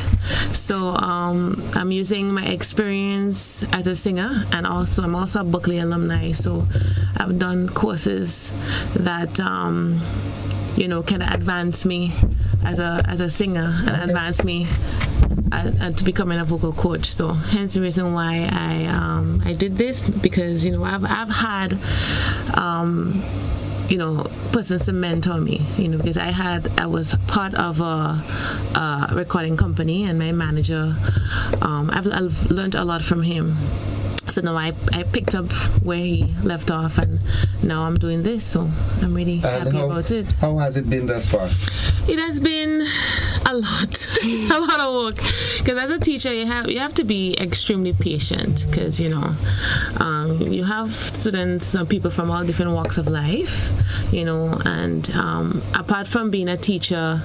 So I'm using my experience as a singer, and also I'm also a Berkeley alumni, so I've done courses that can advance me as a singer and advance me to becoming a vocal coach. So hence the reason why I did this, because I've had persons to mentor me, because I was part of a recording company, and my manager, I've learned a lot from him. So now I picked up where he left off, and now I'm doing this, so I'm really happy about it. How has it been thus far? It has been a lot. It's a lot of work, because as a teacher you have to be extremely patient, because you have students, people from all different walks of life, and apart from being a teacher,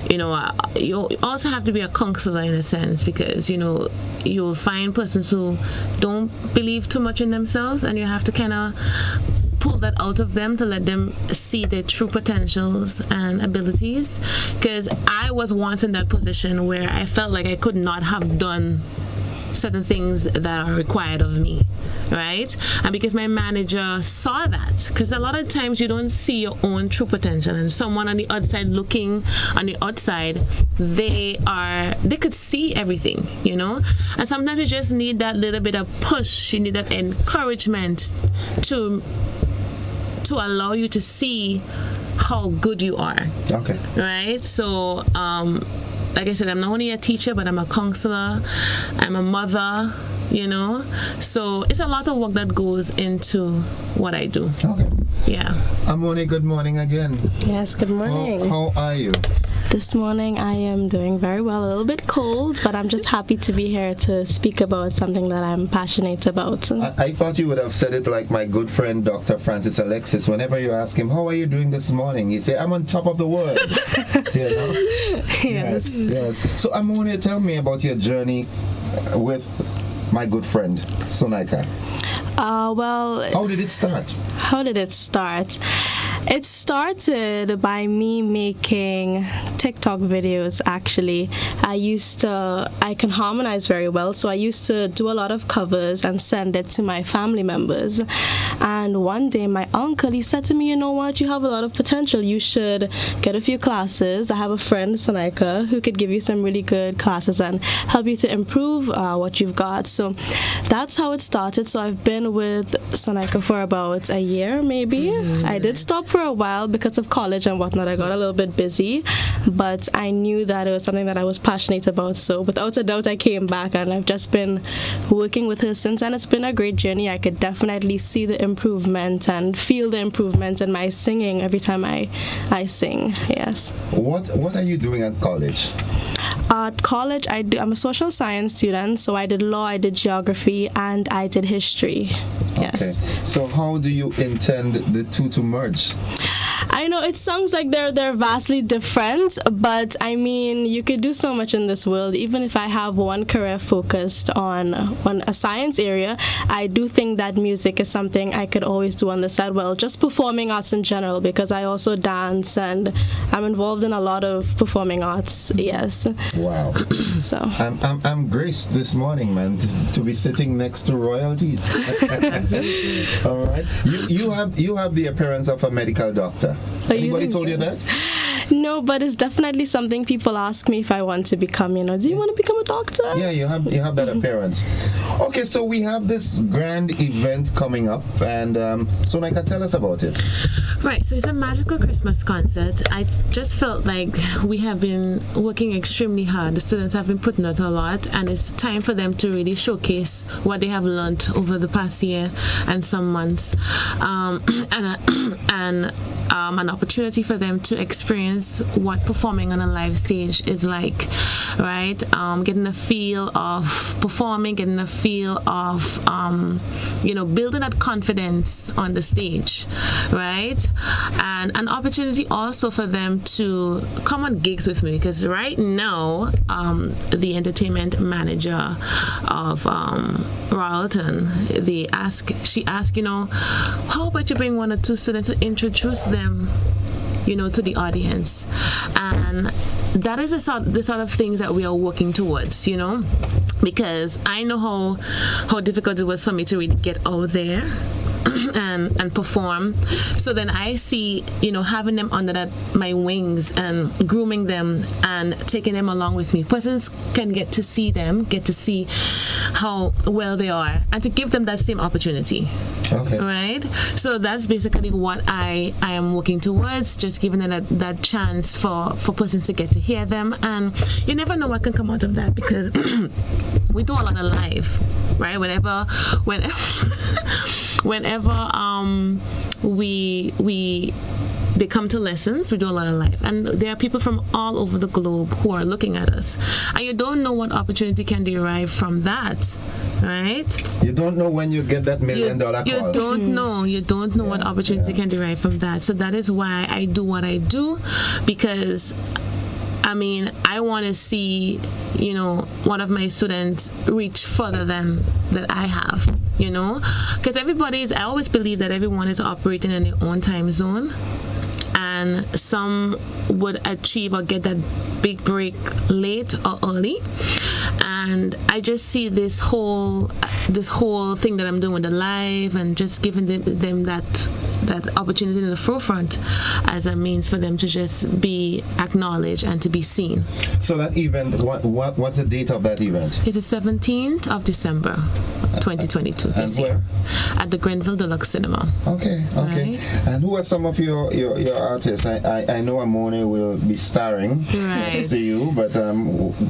you also have to be a counselor in a sense, because you'll find persons who don't believe too much in themselves, and you have to kind of pull that out of them to let them see their true potentials and abilities, because I was once in that position where I felt like I could not have done certain things that are required of me, right? And because my manager saw that, because a lot of times you don't see your own true potential, and someone on the outside looking on the outside, they could see everything, and sometimes you just need that little bit of push, you need that encouragement to allow you to see how good you are. Okay. Right? So like I said, I'm not only a teacher, but I'm a counselor, I'm a mother, so it's a lot of work that goes into what I do. Okay. Yeah. Monique, good morning again. Yes, good morning. How are you? This morning I am doing very well, a little bit cold, but I'm just happy to be here to speak about something that I'm passionate about. I thought you would have said it like my good friend Dr. Francis Alexis. Whenever you ask him, how are you doing this morning? He say, I'm on top of the world. Yes. So Ammonia, tell me about your journey with my good friend Sonika. How did it start? It started by me making TikTok videos, actually. I can harmonize very well, so I used to do a lot of covers and send it to my family members. And one day my uncle, he said to me, you know what, you have a lot of potential. You should get a few classes. I have a friend, Sonika, who could give you some really good classes and help you to improve what you've got. So that's how it started. So I've been with Sonika for about a year, maybe. I did stop for for a while because of college and whatnot. I got a little bit busy, but I knew that it was something that I was passionate about. So without a doubt, I came back, and I've just been working with her since, and it's been a great journey. I could definitely see the improvement and feel the improvement in my singing every time I sing. Yes. What are you doing at college? At college, I'm a social science student, so I did law, I did geography, and I did history. Yes. Okay. So how do you intend the two to merge? I know it sounds like they're vastly different, but I mean, you could do so much in this world. Even if I have one career focused on a science area, I do think that music is something I could always do on the side. Well, just performing arts in general, because I also dance and I'm involved in a lot of performing arts. Yes. Wow. So I'm graced this morning, man, to be sitting next to royalties. That's really good. All right. You have the appearance of a medical doctor. Anybody told you that? No, but it's definitely something people ask me if I want to become. Do you want to become a doctor? Yeah, you have that appearance. Okay, so we have this grand event coming up, and Sonika, tell us about it. Right, so it's a magical Christmas concert. I just felt like we have been working extremely hard. The students have been putting out a lot, and it's time for them to really showcase what they have learned over the past year and some months, and an opportunity for them to experience what performing on a live stage is like, right? Getting a feel of performing, getting a feel of, building that confidence on the stage, right? And an opportunity also for them to come on gigs with me, because right now, the entertainment manager of Royalton, she asked, how about you bring one or two students to introduce them, to the audience. And that is the sort of things that we are working towards, because I know how difficult it was for me to really get out there and perform. So then I see, having them under my wings and grooming them and taking them along with me. Persons can get to see how well they are, and to give them that same opportunity. Okay. Right? So that's basically what I am working towards, just giving them that chance for persons to get to hear them. And you never know what can come out of that, because we do a lot of live, right? Whenever they come to lessons, we do a lot of live, and there are people from all over the globe who are looking at us, and you don't know what opportunity can derive from that, right? You don't know when you get that $1 million call. You don't know what opportunity can derive from that. So that is why I do what I do, because I want to see, one of my students reach further than that I have, because I always believe that everyone is operating in their own time zone, and some would achieve or get that big break late or early. And I just see this whole thing that I'm doing with the live and just giving them that opportunity in the forefront as a means for them to just be acknowledged and to be seen. So that event, what's the date of that event? It's the 17th of December, 2022. This year, at the Grenville Deluxe Cinema. Okay. Right? And who are some of your artists? I know Amone will be starring next to you, but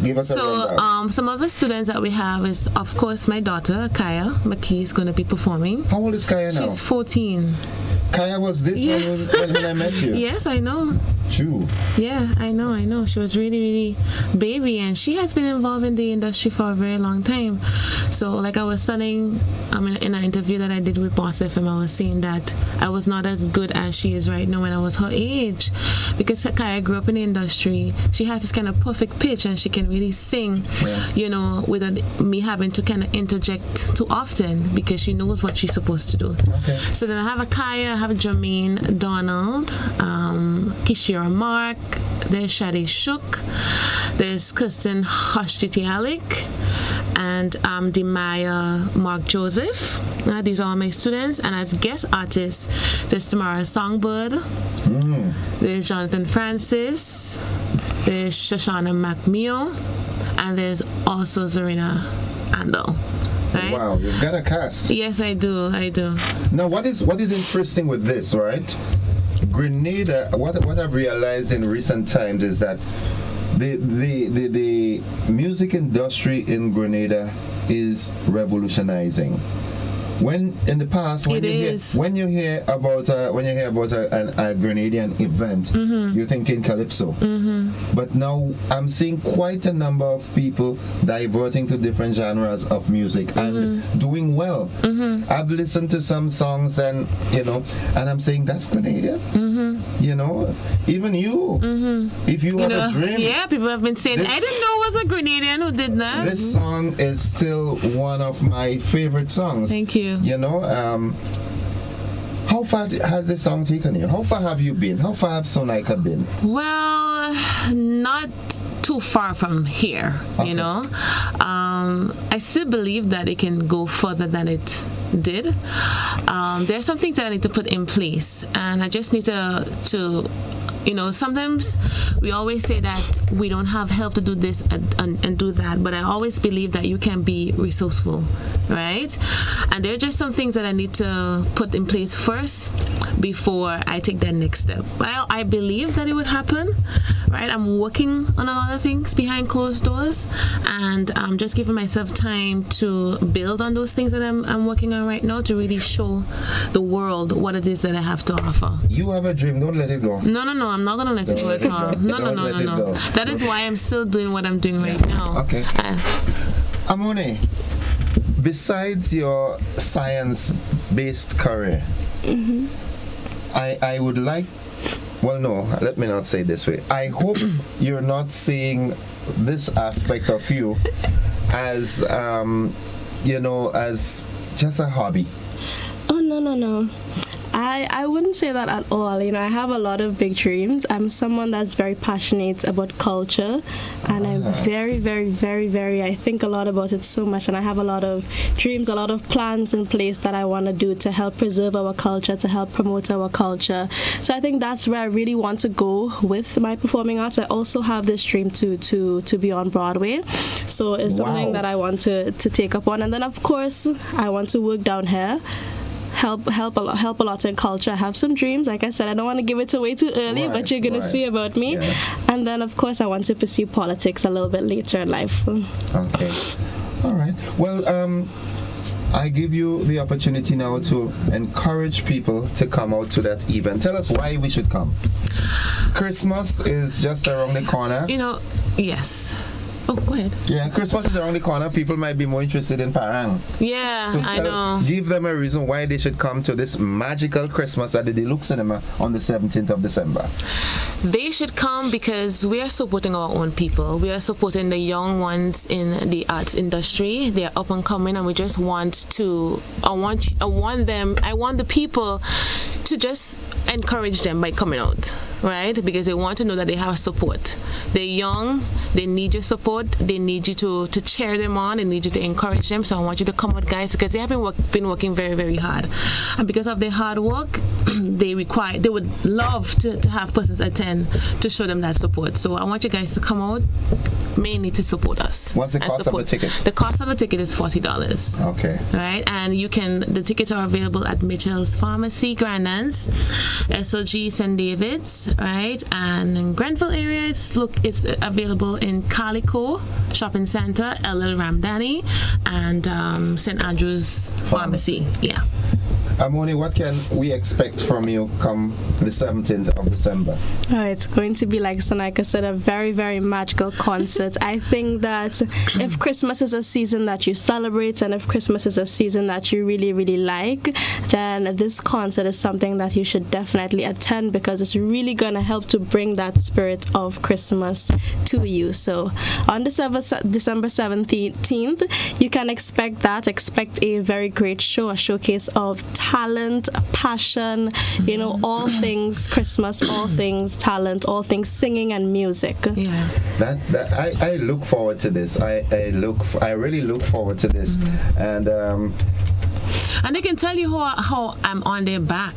give us a rundown. Some of the students that we have is, of course, my daughter Kaya Mckie is going to be performing. How old is Kaya now? She's 14. Kaya was this when I met you? Yes, I know. True. Yeah, I know. She was really, really baby, and she has been involved in the industry for a very long time. So, like I was saying, in an interview that I did with Boss FM, I was saying that I was not as good as she is right now when I was her age, because Kaya grew up in the industry. She has this kind of perfect pitch, and she can really sing, without me having to kind of interject too often, because she knows what she's supposed to do. Okay. So then I have a Kaya, I have Jermaine Donald, Kishira Mark, there's Shadi Shook, there's Kirsten Hoshitialik, and Demaya Mark Joseph. These are all my students. And as guest artists, there's Tamara Songbird, there's Jonathan Francis, there's Shoshana McMeo, and there's also Zarina Andel. Right? Wow, you've got a cast. Yes, I do. Now, what is interesting with this, right? Grenada, what I've realized in recent times is that the music industry in Grenada is revolutionizing. When in the past, when you hear about a Grenadian event, you're thinking calypso. But now I'm seeing quite a number of people diverting to different genres of music and doing well. I've listened to some songs and I'm saying that's Grenadian. Even you, if you have a dream. Yeah, people have been saying, I didn't know it was a Grenadian who did that. This song is still one of my favorite songs. Thank you. How far has this song taken you? How far have you been? How far have Sonika been? Well, not too far from here, I still believe that it can go further than it did. There's some things that I need to put in place, and I just need to sometimes we always say that we don't have help to do this and do that, but I always believe that you can be resourceful, right? And there are just some things that I need to put in place first before I take that next step. I believe that it would happen, right? I'm working on a lot of things behind closed doors, and I'm just giving myself time to build on those things that I'm working on right now to really show the world what it is that I have to offer. You have a dream, don't let it go. No, I'm not going to let it go at all. No. That is why I'm still doing what I'm doing right now. Okay. Amone, besides your science-based career, I would like, well, no, let me not say it this way. I hope you're not seeing this aspect of you as, as just a hobby. Oh, no. I wouldn't say that at all. I have a lot of big dreams. I'm someone that's very passionate about culture, and I'm very, very, very, very, I think a lot about it so much, and I have a lot of dreams, a lot of plans in place that I want to do to help preserve our culture, to help promote our culture. So I think that's where I really want to go with my performing arts. I also have this dream to be on Broadway. So it's something that I want to take up on. And then, of course, I want to work down here. Help a lot in culture. I have some dreams. Like I said, I don't want to give it away too early, but you're going to see about me. Yeah. And then, of course, I want to pursue politics a little bit later in life. Okay. All right. Well, I give you the opportunity now to encourage people to come out to that event. Tell us why we should come. Christmas is just around the corner. Yes. Oh, go ahead. Yeah, Christmas is around the corner. People might be more interested in Parang. Yeah, so I know. Give them a reason why they should come to this magical Christmas at the Deluxe Cinema on the 17th of December. They should come because we are supporting our own people. We are supporting the young ones in the arts industry. They are up and coming, and we just want to. I want the people to just encourage them by coming out, right? Because they want to know that they have support. They're young, they need your support, they need you to cheer them on, they need you to encourage them. So I want you to come out, guys, because they have been working very, very hard. And because of their hard work, they would love to have persons attend to show them that support. So I want you guys to come out mainly to support us. What's the cost of the ticket? The cost of the ticket is $40. Okay. Right? And the tickets are available at Mitchell's Pharmacy, Grandans, SOG St. David's, right? And in Grenville area, it's available in Calico Shopping Center, LL Ramdani, and St. Andrew's Pharmacy. Yeah. Amoni, what can we expect from you come the 17th of December? It's going to be, like Sonika said, a very, very magical concert. I think that if Christmas is a season that you celebrate and if Christmas is a season that you really, really like, then this concert is something that you should definitely attend because it's really going to help to bring that spirit of Christmas to you. So on December 17th, you can expect a very great show, a showcase of talent, passion, all things Christmas, all things talent, all things singing and music. Yeah. I look forward to this. I really look forward to this. And they can tell you how I'm on their back.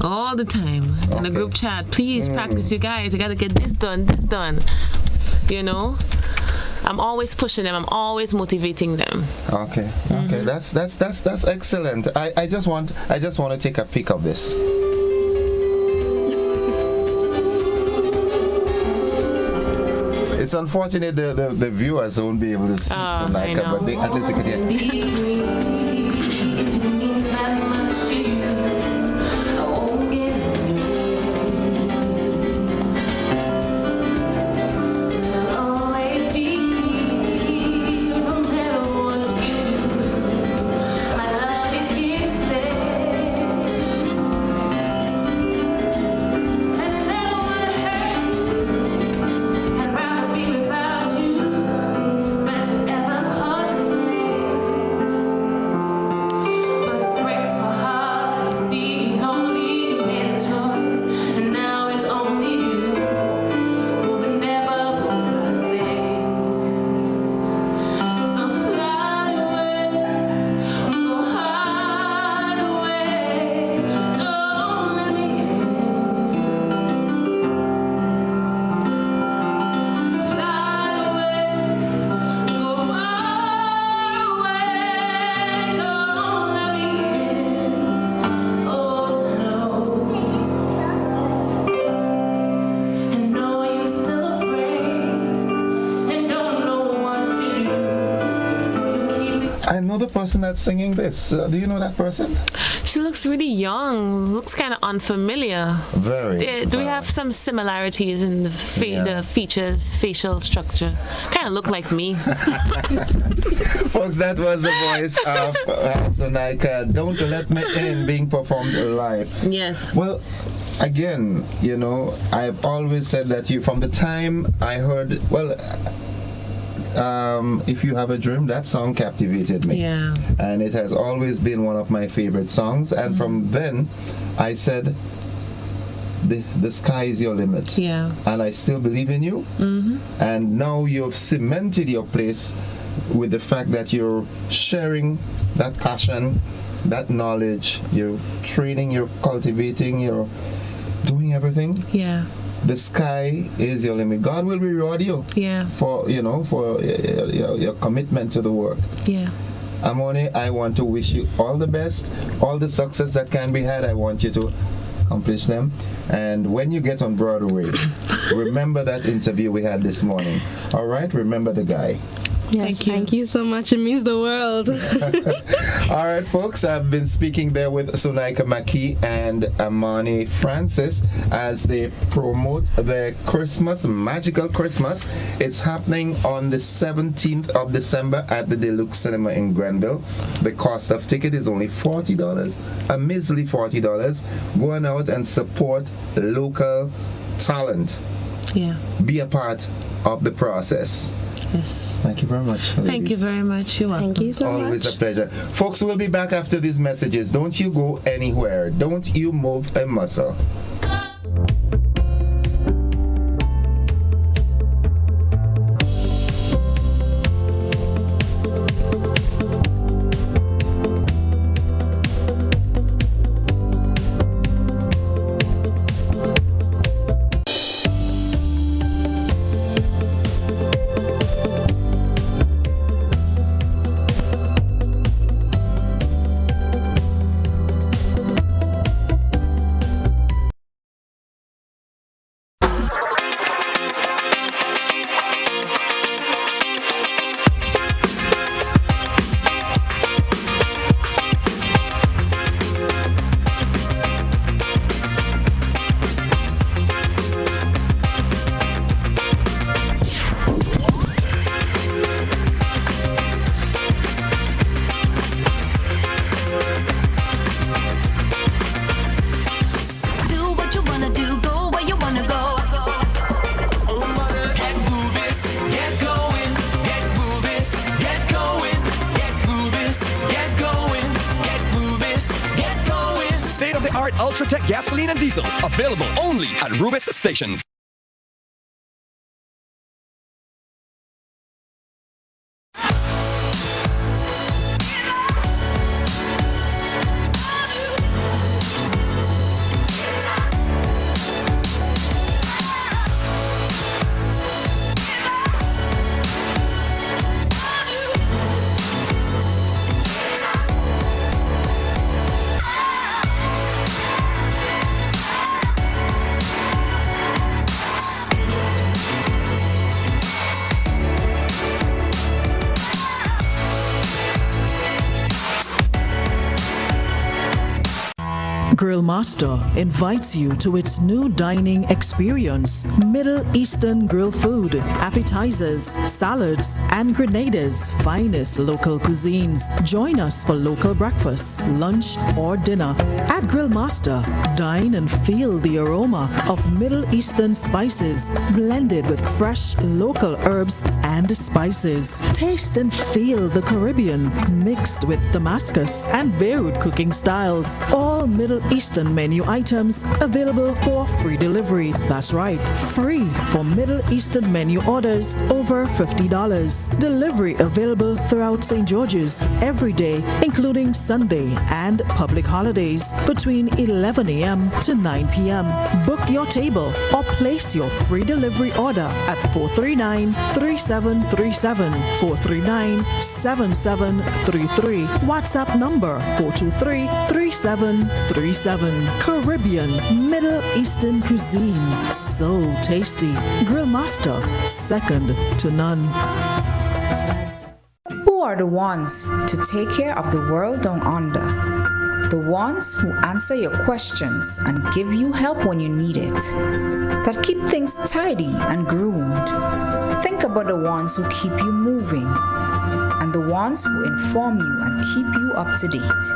All the time in the group chat. Please practice, you guys. You got to get this done. I'm always pushing them. I'm always motivating them. Okay. That's excellent. I just want to take a peek of this. It's unfortunate the viewers won't be able to see Sonika, but at least they can hear. I know the person that's singing this. Do you know that person? She looks really young. Looks kind of unfamiliar. Very. Do we have some similarities in the features, facial structure? Kind of look like me. Folks, that was the voice of Sonika, Don't Let Me In, being performed live. Yes. Well, again, you know, I've always said that from the time I heard, If You Have a Dream, that song captivated me. Yeah. And it has always been one of my favorite songs. And from then, I said, the sky is your limit. Yeah. And I still believe in you. Mm-hmm. And now you've cemented your place with the fact that you're sharing that passion, that knowledge, you're training, you're cultivating, you're doing everything. Yeah. The sky is your limit. God will reward you. Yeah. For your commitment to the work. Yeah. Amoni, I want to wish you all the best, all the success that can be had. I want you to accomplish them. And when you get on Broadway, remember that interview we had this morning. All right? Remember the guy. Yes, thank you so much. It means the world. All right, folks, I've been speaking there with Sonika Mckie and Amani Francis as they promote their Christmas, Magical Christmas. It's happening on the 17th of December at the Deluxe Cinema in Grenville. The cost of ticket is only $40, a measly $40. Go on out and support local talent. Yeah. Be a part of the process. Yes. Thank you very much. Thank you very much. You're welcome. Thank you so Always much. a pleasure. Folks, we'll be back after these messages. Don't you go anywhere. Don't you move a muscle. Ultratech gasoline and diesel, available only at Rubis stations. Grill Master invites you to its new dining experience. Middle Eastern grill food, appetizers, salads, and Grenada's finest local cuisines. Join us for local breakfast, lunch, or dinner. At Grill Master, dine and feel the aroma of Middle Eastern spices blended with fresh local herbs and spices. Taste and feel the Caribbean mixed with Damascus and Beirut cooking styles. All Middle Eastern menu items available for free delivery. That's right, free for Middle Eastern menu orders over $50. Delivery available throughout St. George's every day, including Sunday and public holidays between 11 a.m. to 9 p.m. Book your table or place your free delivery order at 439-3737, 439-7733. WhatsApp number 423-3737. Caribbean, Middle Eastern cuisine. So tasty. Grill Master, second to none. Who are the ones to take care of the world down under? The ones who answer your questions and give you help when you need it. That keep things tidy and groomed. Think about the ones who keep you moving and the ones who inform you and keep you up to date.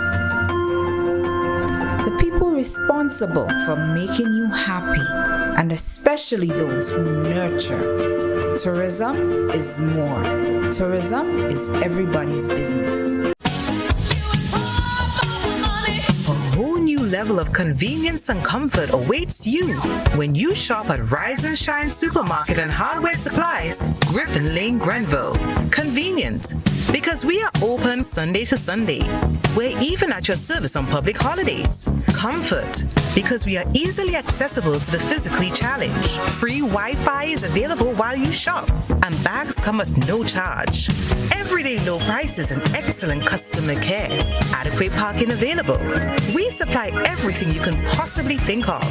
The people responsible for making you happy, and especially those who nurture. Tourism is more. Tourism is everybody's business. Level of convenience and comfort awaits you when you shop at Rise and Shine Supermarket and Hardware Supplies, Griffin Lane, Grenville. Convenient, because we are open Sunday to Sunday. We're even at your service on public holidays. Comfort, because we are easily accessible to the physically challenged. Free Wi-Fi is available while you shop, and bags come at no charge. Everyday low prices and excellent customer care. Adequate parking available. We supply everything you can possibly think of.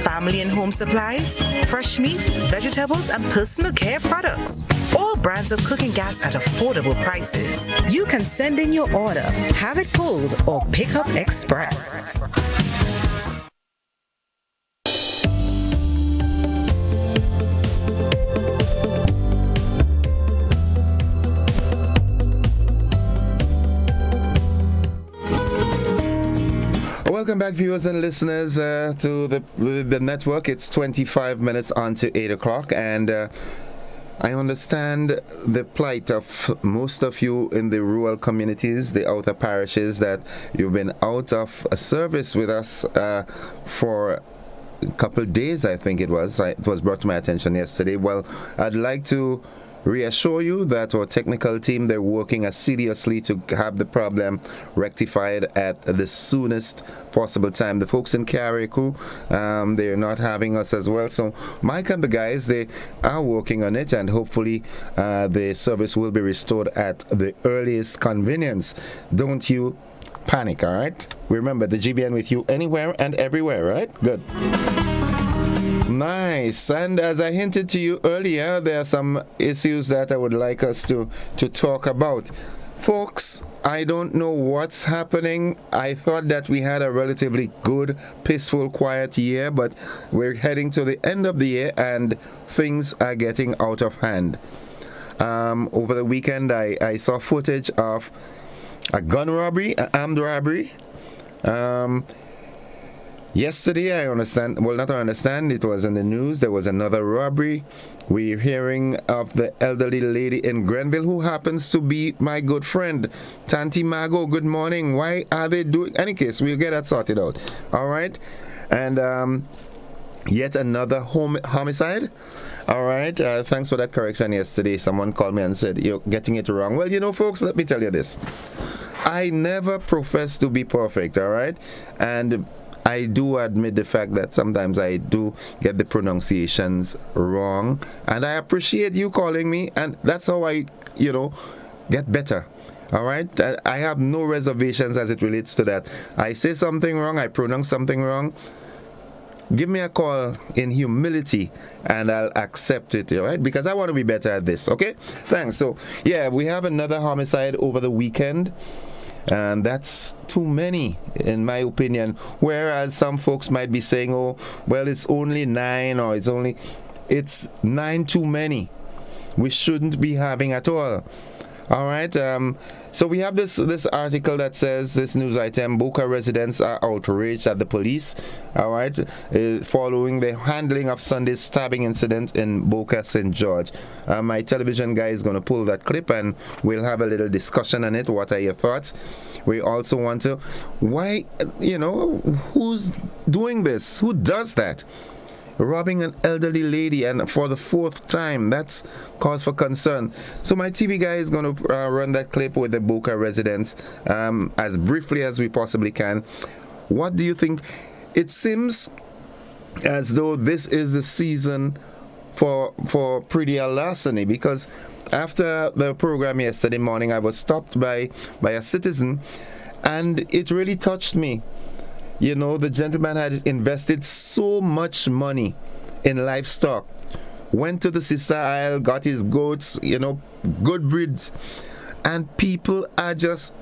Family and home supplies, fresh meat, vegetables, and personal care products. All brands of cooking gas at affordable prices. You can send in your order, have it pulled, or pick up express. Welcome back, viewers and listeners, to the network. It's 25 minutes on to 8 o'clock, and I understand the plight of most of you in the rural communities, the outer parishes, that you've been out of service with us for a couple of days, I think it was. It was brought to my attention yesterday. Well, I'd like to reassure you that our technical team, they're working assiduously to have the problem rectified at the soonest possible time. The folks in Carriacou, they're not having us as well. So Mike and the guys, they are working on it, and hopefully the service will be restored at the earliest convenience. Don't you panic, all right? Remember, the GBN with you anywhere and everywhere, right? Good. Nice. And as I hinted to you earlier, there are some issues that I would like us to talk about. Folks, I don't know what's happening. I thought that we had a relatively good, peaceful, quiet year, but we're heading to the end of the year and things are getting out of hand. Over the weekend, I saw footage of a gun robbery, an armed robbery. Yesterday, it was in the news, there was another robbery. We're hearing of the elderly lady in Grenville who happens to be my good friend, Tanti Mago. Good morning. Why are they doing? Any case, we'll get that sorted out. All right. And yet another homicide. All right. Thanks for that correction yesterday. Someone called me and said, you're getting it wrong. Well, folks, let me tell you this. I never profess to be perfect. All right. And I do admit the fact that sometimes I do get the pronunciations wrong, and I appreciate you calling me, and that's how I, get better. All right? I have no reservations as it relates to that. I say something wrong, I pronounce something wrong, give me a call in humility, and I'll accept it, all right? Because I want to be better at this, okay? Thanks. So, yeah, we have another homicide over the weekend. And that's too many, in my opinion. Whereas some folks might be saying, oh, well, it's only 9 or it's 9 too many. We shouldn't be having at all. All right. So we have this article that says, this news item, Boca residents are outraged at the police. All right. Following the handling of Sunday's stabbing incident in Boca St. George. My television guy is going to pull that clip and we'll have a little discussion on it. What are your thoughts? We also want to, who's doing this? Who does that? Robbing an elderly lady, and for the 4th time, that's cause for concern. So my TV guy is going to run that clip with the Boca residents as briefly as we possibly can. What do you think? It seems as though this is the season for pretty larceny, because after the program yesterday morning, I was stopped by a citizen, and it really touched me. You know, the gentleman had invested so much money in livestock. Went to the sister aisle, got his goats, good breeds. And people are just...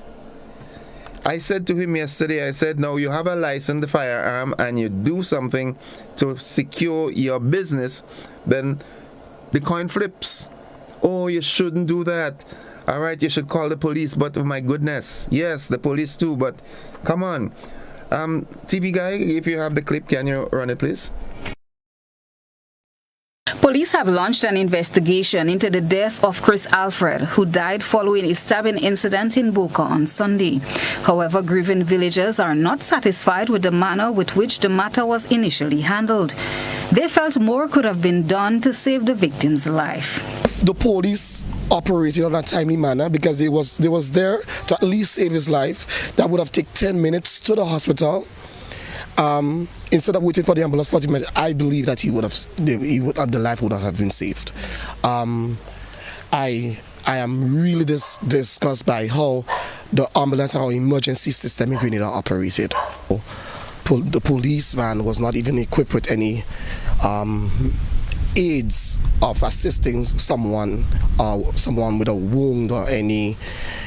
I said to him yesterday, now you have a license, the firearm, and you do something to secure your business, then the coin flips. Oh, you shouldn't do that. All right, you should call the police. But oh my goodness, yes, the police too, but come on. TV guy, if you have the clip, can you run it, please? Police have launched an investigation into the death of Chris Alfred, who died following a stabbing incident in Boca on Sunday. However, grieving villagers are not satisfied with the manner with which the matter was initially handled. They felt more could have been done to save the victim's life. The police operated in a timely manner because they was there to at least save his life. That would have taken 10 minutes to the hospital. Instead of waiting for the ambulance 40 minutes, I believe that the life would have been saved. I am really disgusted by how the ambulance and our emergency system in Grenada operated. The police van was not even equipped with any aids of assisting someone with a wound or any,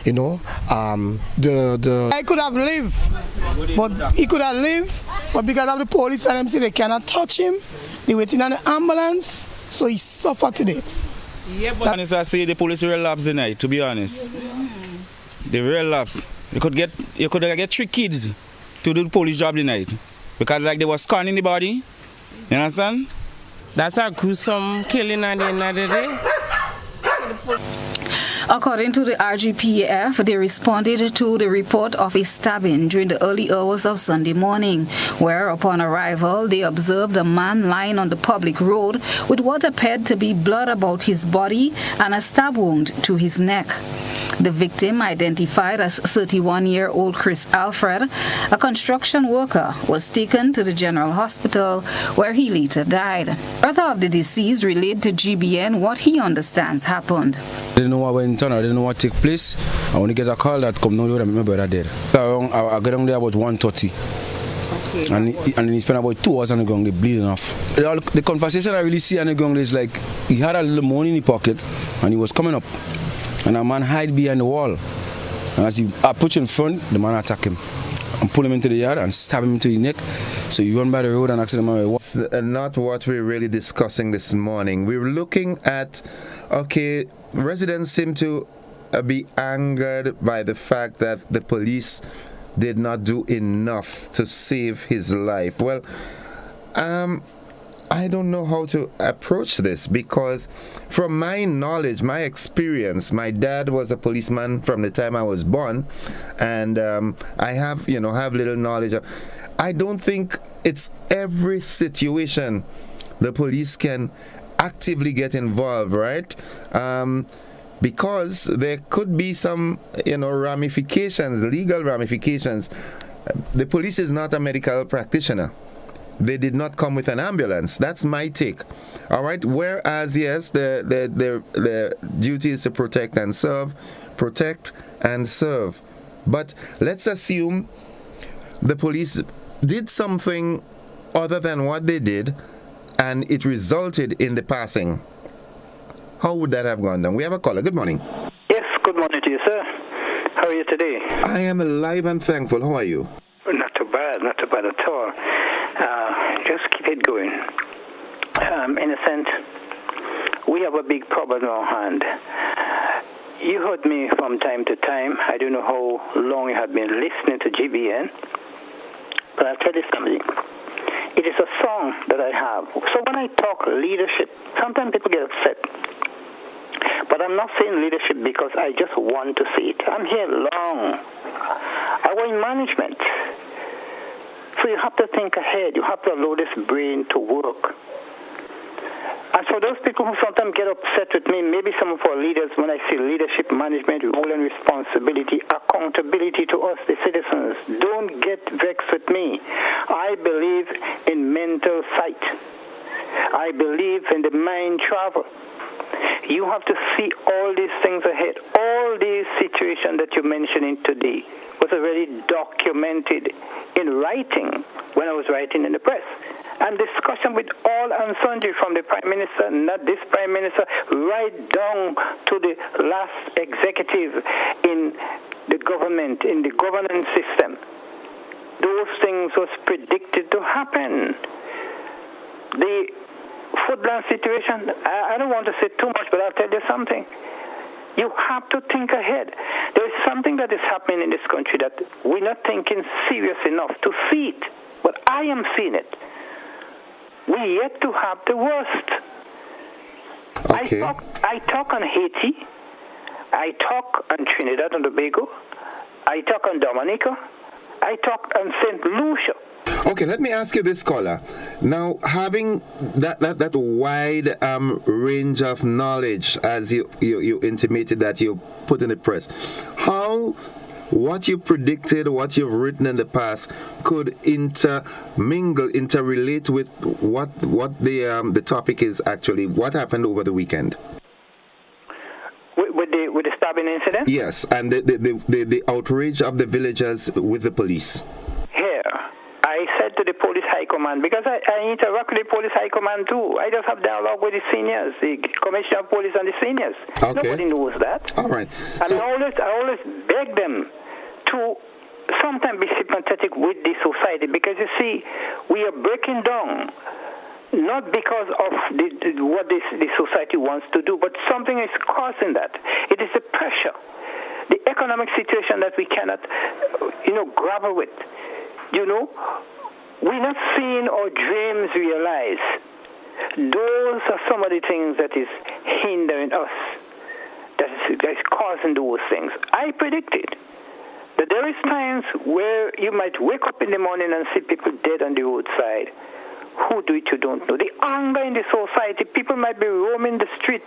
I could have lived, but he could have lived, but because of the police and them say they cannot touch him, they waiting on the ambulance, so he suffered to death. Yeah, but honest, I say the police relapsed the night, to be honest. They relapsed. You could get 3 kids to do the police job the night, because they were scanning the body, you understand? That's a gruesome killing at the end of the day. According to the RGPAF, they responded to the report of a stabbing during the early hours of Sunday morning, where upon arrival, they observed a man lying on the public road with what appeared to be blood about his body and a stab wound to his neck. The victim, identified as 31-year-old Chris Alfred, a construction worker, was taken to the General Hospital, where he later died. Brother of the deceased relayed to GBN what he understands happened. I didn't know what went on, I didn't know what took place. I only get a call that come no that my brother dead. I got on there about 1:30. Okay, and he spent about 2 hours on the ground, they bleeding off. The conversation I really see on the ground is like, he had a little money in his pocket, and he was coming up. And a man hide behind the wall. And as he approached in front, the man attacked him and pull him into the yard and stab him into the neck. So he run by the road and accident. It's not what we're really discussing this morning. We're looking at, residents seem to be angered by the fact that the police did not do enough to save his life. Well, I don't know how to approach this, because from my knowledge, my experience, my dad was a policeman from the time I was born, and I have little knowledge of. I don't think it's every situation the police can actively get involved, right? Because there could be some, ramifications, legal ramifications. The police is not a medical practitioner. They did not come with an ambulance. That's my take. All right. Whereas, yes, the duty is to protect and serve. But let's assume the police did something other than what they did, and it resulted in the passing. How would that have gone down? We have a caller. Good morning. Yes, good morning to you, sir. How are you today? I am alive and thankful. How are you? Not too bad at all. Just keep it going. In a sense, we have a big problem on our hand. You heard me from time to time. I don't know how long you have been listening to GBN, but I'll tell you something. It is a song that I have. So when I talk leadership, sometimes people get upset. But I'm not saying leadership because I just want to see it. I'm here long. I was in management. So you have to think ahead. You have to allow this brain to work. And for those people who sometimes get upset with me, maybe some of our leaders, when I say leadership, management, role and responsibility, accountability to us, the citizens, don't get vexed with me. I believe in mental sight. I believe in the mind travel. You have to see all these things ahead. All these situations that you're mentioning today was already documented in writing when I was writing in the press. And discussion with all and sundry, from the Prime Minister, not this Prime Minister, right down to the last executive in the government, in the governance system. Those things was predicted to happen. The foodland situation, I don't want to say too much, but I'll tell you something. You have to think ahead. There is something that is happening in this country that we're not thinking serious enough to see it. But I am seeing it. We yet to have the worst. Okay. I talk on Haiti. I talk on Trinidad and Tobago. I talk on Dominica. I talk on St. Lucia. Okay, let me ask you this, caller. Now, having that wide range of knowledge, as you intimated that you put in the press, how what you predicted, what you've written in the past, could interrelate with what the topic is actually? What happened over the weekend? With the stabbing incident? Yes, and the outrage of the villagers with the police. Here, I said to the police high command, because I interact with the police high command too. I just have dialogue with the seniors, the commissioner of police and the seniors. Okay. Nobody knows that. All right. And I always beg them to sometimes be sympathetic with the society, because you see, we are breaking down not because of what the society wants to do, but something is causing that. It is the pressure, the economic situation that we cannot, grapple with. We're not seeing our dreams realized. Those are some of the things that is hindering us, that is causing those things. I predicted that there is times where you might wake up in the morning and see people dead on the roadside. Who do it you don't know? The anger in the society, people might be roaming the street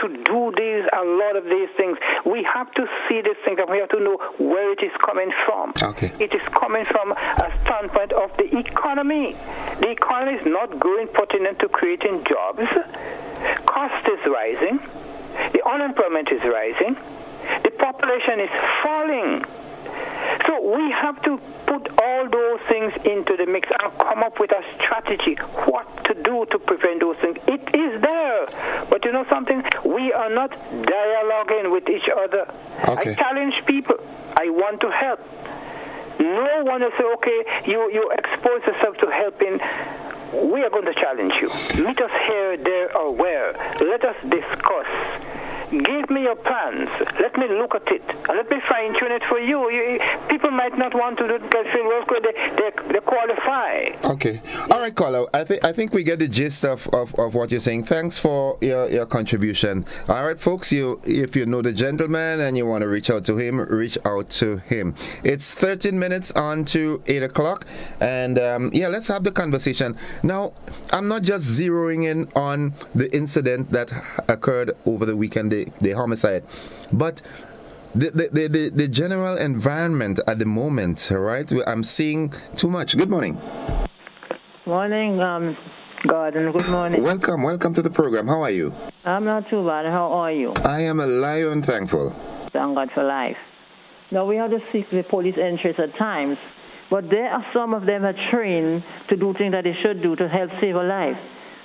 to do these, a lot of these things. We have to see these things, and we have to know where it is coming from. Okay. It is coming from a standpoint of the economy. The economy is not growing, pertinent to creating jobs. Cost is rising. The unemployment is rising. The population is falling. So we have to put all those things into the mix and come up with a strategy, what to do to prevent those things. It is there. But you know something? We are not dialoguing with each other. Okay. I challenge people. I want to help. No one will say, okay, you expose yourself to helping. We are going to challenge you. Meet us here, there, or where. Let us discuss. Give me your plans. Let me look at it. And let me fine-tune it for you. People might not want to do it because they qualify. Okay. All right, caller. I think we get the gist of what you're saying. Thanks for your contribution. All right, folks. If you know the gentleman and you want to reach out to him, reach out to him. It's 13 minutes on to 8 o'clock. And, let's have the conversation. Now, I'm not just zeroing in on the incident that occurred over the weekend, the homicide, but the general environment at the moment, right? I'm seeing too much. Good morning. Morning, Gordon. Good morning. Welcome to the program. How are you? I'm not too bad. How are you? I am alive and thankful. Thank God for life. Now, we have to seek the police interests at times, but there are some of them are trained to do things that they should do to help save a life.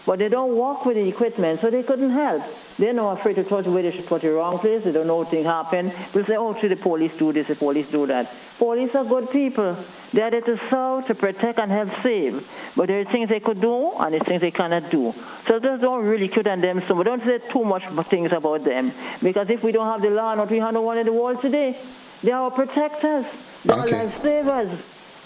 But they don't walk with the equipment, so they couldn't help. They're not afraid to touch where they should touch the wrong place. They don't know what things happen. They'll say, oh, see, the police do this, the police do that. Police are good people. They're there to serve, to protect, and help save. But there are things they could do, and there are things they cannot do. So just don't ridicule them so much. Don't say too much things about them. Because if we don't have the law, not we have no one in the world today. They are our protectors. They are lifesavers.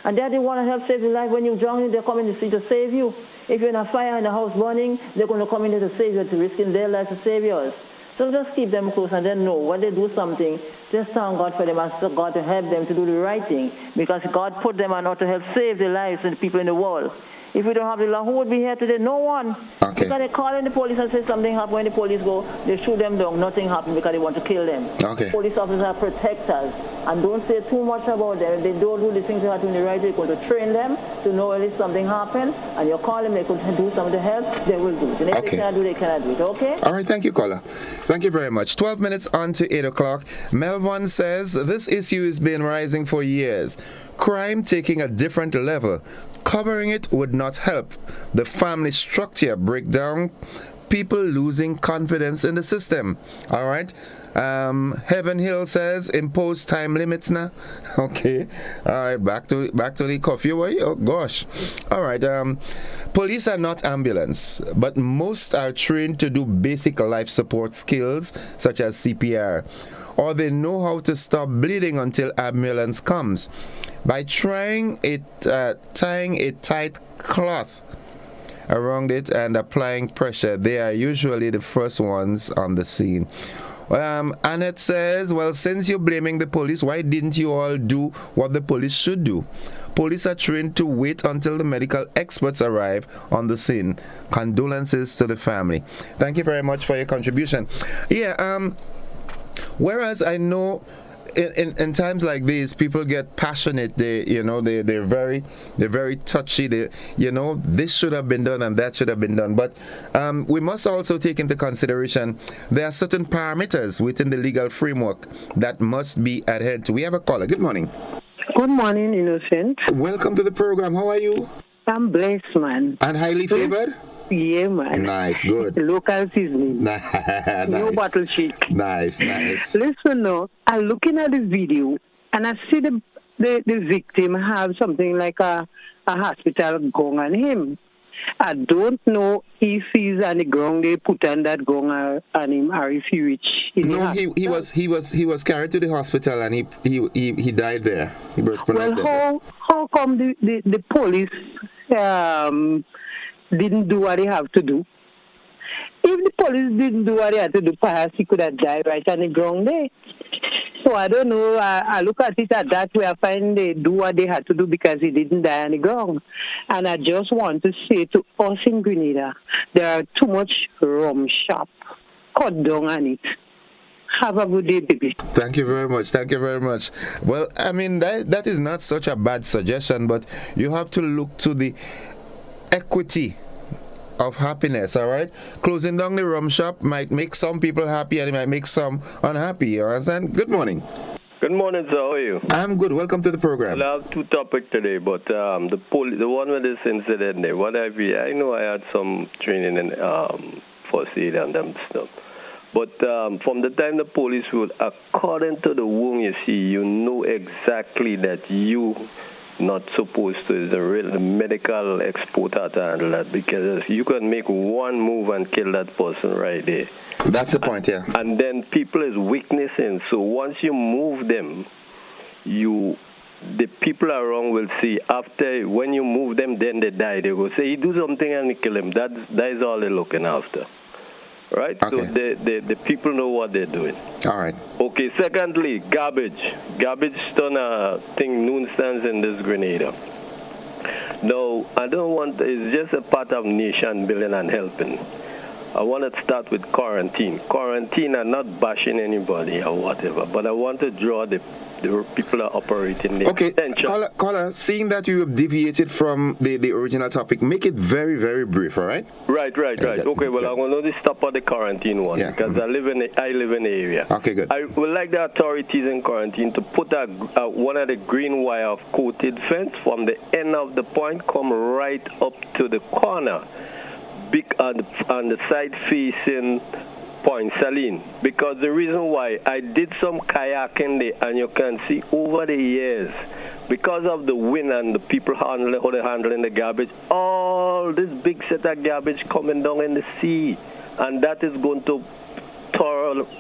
And they're the one that help save your life. When you're drowning, they're coming to see to save you. If you're in a fire and the house burning, they're going to come in there to save you, to risking their life to save yours. So just keep them close and then know when they do something, just thank God for them and ask God to help them to do the right thing. Because God put them on to help save the lives of the people in the world. If we don't have the law, who would be here today? No one. Okay. Because they call in the police and say something happened. When the police go, they shoot them down. Nothing happened because they want to kill them. Okay. Police officers are protectors. And don't say too much about them. If they don't do the things they have to do in the right way, you're going to train them to know when something happened. And you call them, they could do something to help, they will do it. And if they cannot do it, they cannot do it. Okay? All right, thank you, caller. Thank you very much. 12 minutes on to 8 o'clock. Melvin says, this issue has been rising for years. Crime taking a different level. Covering it would not help. The family structure breakdown. People losing confidence in the system. All right. Heaven Hill says impose time limits now. Okay. All right. Back to the coffee way. Oh gosh. All right. Police are not ambulance, but most are trained to do basic life support skills such as CPR, or they know how to stop bleeding until ambulance comes. By tying a tight cloth around it and applying pressure, they are usually the first ones on the scene. Annette says, well, since you're blaming the police, why didn't you all do what the police should do? Police are trained to wait until the medical experts arrive on the scene. Condolences to the family. Thank you very much for your contribution. Yeah, whereas I know in times like these, people get passionate. They're very touchy. This should have been done and that should have been done. But we must also take into consideration there are certain parameters within the legal framework that must be adhered to. We have a caller. Good morning. Good morning, Innocent. Welcome to the program. How are you? I'm blessed, man. And highly favored? Yeah, man. Nice, good. Local seasoning. Nice. No bottle shake. Nice. Listen, now, I'm looking at the video and I see the victim have something like a hospital gong on him. I don't know if he's on the ground they put on that gong on him or if he reached. No, he was carried to the hospital and he died there. He was pronounced dead. Well, how come the police didn't do what they have to do? If the police didn't do what they had to do, perhaps he could have died right on the ground there. So I don't know. I look at it at that way. I find they do what they had to do because he didn't die on the ground. And I just want to say to us in Grenada, there are too much rum shop. Cut down on it. Have a good day, baby. Thank you very much. Well, I mean, that is not such a bad suggestion, but you have to look to the equity of happiness, all right? Closing down the rum shop might make some people happy and it might make some unhappy, you understand? Good morning. Good morning, sir. How are you? I'm good. Welcome to the program. I have two topics today, but the one with this incident there, I know I had some training in first aid and them stuff. But from the time the police would, according to the wound you see, you know exactly that you not supposed to, the medical expert to handle that, because you can make one move and kill that person right there. That's the point, yeah. And then people is witnessing, so once you move them, the people around will see after, when you move them, then they die. They go say, you do something and you kill him. That is all they're looking after. Right? Okay. So the people know what they're doing. All right. Okay, secondly, garbage. Garbage done a thing noon stands in this Grenada. No, I don't want, it's just a part of nation building and helping. I want to start with quarantine. Quarantine, I'm not bashing anybody or whatever, but I want to draw the people are operating the attention. Caller, seeing that you have deviated from the original topic, make it very, very brief, all right? Right. Okay, well, I'm going to stop at the quarantine one because I live in the area. Okay, good. I would like the authorities in quarantine to put one of the green wire of coated fence from the end of the point, come right up to the corner, big on the side facing Point Saline, because the reason why I did some kayaking there, and you can see over the years, because of the wind and the people how they're handling the garbage, all this big set of garbage coming down in the sea, and that is going to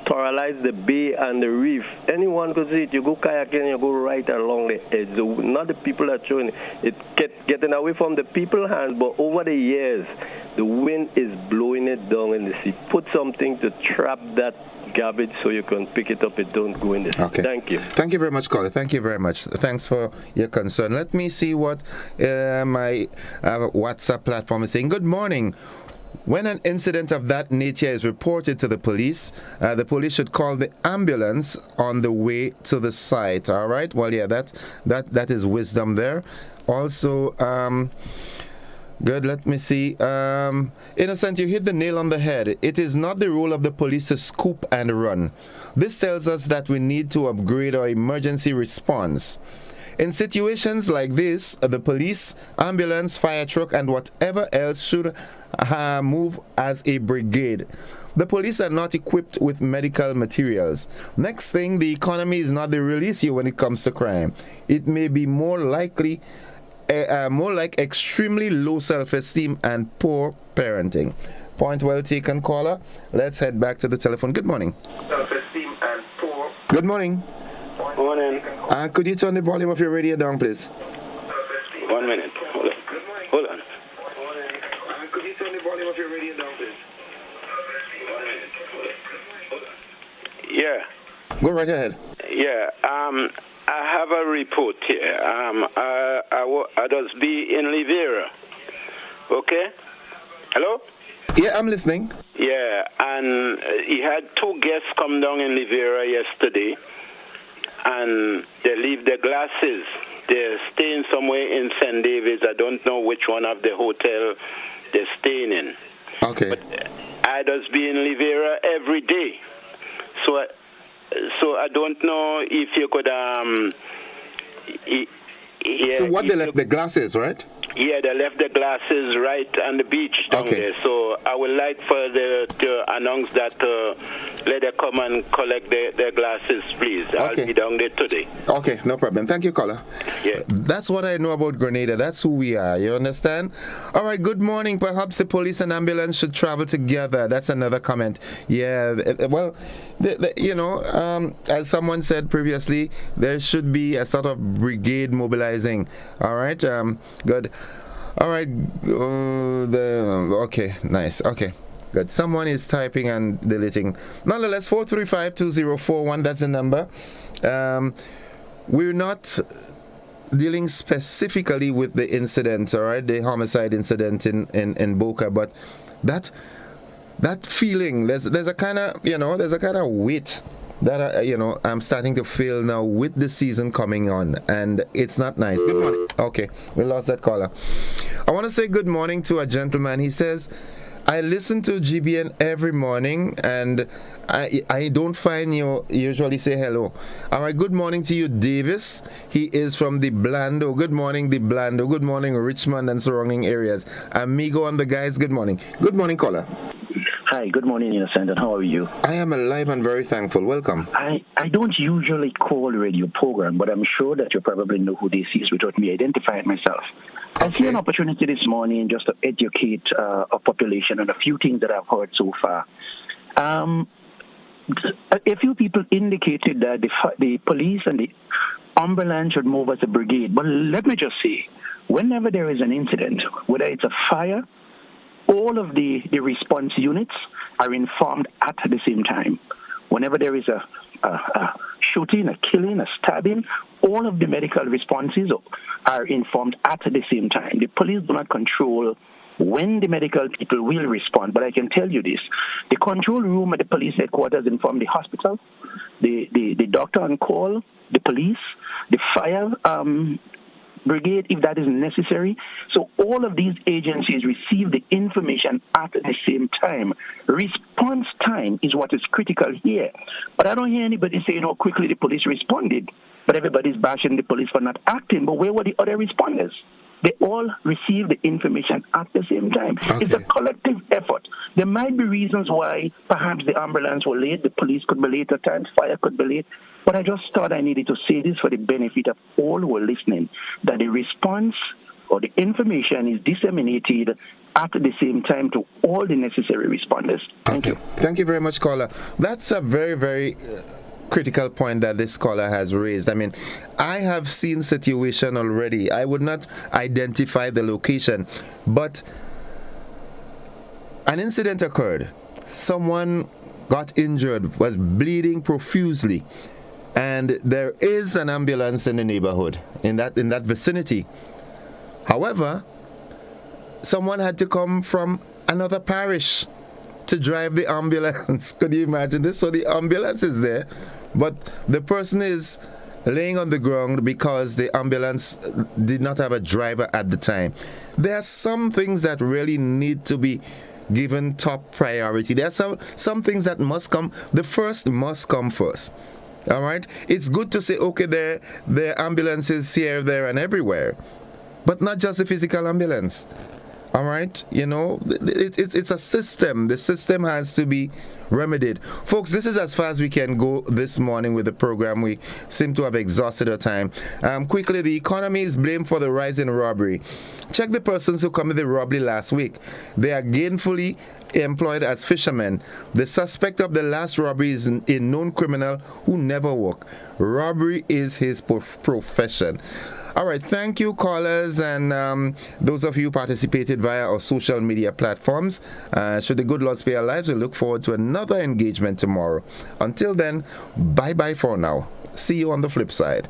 terrorize the bay and the reef. Anyone could see it. You go kayaking, you go right along the edge. Not the people that are showing it. It's getting away from the people's hands, but over the years, the wind is blowing it down in the sea. Put something to trap that garbage so you can pick it up. It don't go in the sea. Okay. Thank you. Thank you very much, caller. Thank you very much. Thanks for your concern. Let me see what my WhatsApp platform is saying. Good morning. When an incident of that nature is reported to the police should call the ambulance on the way to the site. All right. Well, yeah, that is wisdom there. Also, good. Let me see. Innocent, you hit the nail on the head. It is not the role of the police to scoop and run. This tells us that we need to upgrade our emergency response. In situations like this, the police, ambulance, fire truck, and whatever else should move as a brigade. The police are not equipped with medical materials. Next thing, the economy is not the real issue when it comes to crime. It may be more like extremely low self-esteem and poor parenting. Point well taken, caller. Let's head back to the telephone. Good morning. Self-esteem and poor. Good morning. Morning. Could you turn the volume of your radio down, please? 1 minute. Hold on. Could you turn the volume of your radio down, please? Yeah. Go right ahead. Yeah. I have a report here. I just be in Rivera. Okay? Hello? Yeah, I'm listening. Yeah, and he had two guests come down in Rivera yesterday, and they leave their glasses. They're staying somewhere in St. David's. I don't know which one of the hotel they're staying in. Okay. But I just be in Rivera every day. So I don't know if you could so what they left the glasses, right? Yeah, they left the glasses right on the beach down there. So I would like for to announce that let them come and collect their glasses, please. Okay. I'll be down there today. Okay, no problem. Thank you, caller. Yeah. That's what I know about Grenada. That's who we are. You understand? All right, good morning. Perhaps the police and ambulance should travel together. That's another comment. Yeah, well, as someone said previously, there should be a sort of brigade mobilizing. All right, good. All right, okay, nice. Okay, good. Someone is typing and deleting. Nonetheless, 435-2041, that's the number. We're not dealing specifically with the incident, all right, the homicide incident in Boca, but that feeling, there's a kind of weight that I'm starting to feel now with the season coming on, and it's not nice. Good morning. Okay, we lost that caller. I want to say good morning to a gentleman. He says, I listen to GBN every morning, and I don't find you usually say hello. All right, good morning to you, Davis. He is from the Blando. Good morning, the Blando. Good morning, Richmond and surrounding areas. Amigo and the guys, good morning. Good morning, caller. Hi, good morning, Innocent, and how are you? I am alive and very thankful. Welcome. I don't usually call the radio program, but I'm sure that you probably know who this is without me identifying myself. Okay. I see an opportunity this morning just to educate a population on a few things that I've heard so far. A few people indicated that the police and the ambulance should move as a brigade. But let me just say, whenever there is an incident, whether it's a fire, all of the response units are informed at the same time. Whenever there is a shooting, a killing, a stabbing, all of the medical responses are informed at the same time. The police do not control when the medical people will respond, but I can tell you this. The control room at the police headquarters inform the hospital, the doctor on call, the police, the fire brigade, if that is necessary. So all of these agencies receive the information at the same time. Response time is what is critical here. But I don't hear anybody saying how quickly the police responded. But everybody's bashing the police for not acting. But where were the other responders? They all receive the information at the same time. Okay. It's a collective effort. There might be reasons why perhaps the ambulance were late, the police could be late at times, fire could be late. But I just thought I needed to say this for the benefit of all who are listening, that the response or the information is disseminated at the same time to all the necessary responders. Thank you. Thank you very much, caller. That's a very, very critical point that this caller has raised. I mean, I have seen situation already. I would not identify the location, but an incident occurred. Someone got injured, was bleeding profusely, and there is an ambulance in the neighborhood, in that vicinity. However, someone had to come from another parish to drive the ambulance. Could you imagine this? So the ambulance is there, but the person is laying on the ground because the ambulance did not have a driver at the time. There are some things that really need to be given top priority. There are some things that must come. The first must come first. All right? It's good to say, okay, there are ambulances here, there, and everywhere, but not just the physical ambulance. All right? You know, it's a system. The system has to be remedied. Folks, this is as far as we can go this morning with the program. We seem to have exhausted our time. Quickly, the economy is blamed for the rise in robbery. Check the persons who committed the robbery last week. They are gainfully employed as fishermen. The suspect of the last robbery is a known criminal who never worked. Robbery is his profession. All right, thank you, callers, and those of you who participated via our social media platforms. Should the good Lord spare our lives, we look forward to another engagement tomorrow. Until then, bye-bye for now. See you on the flip side.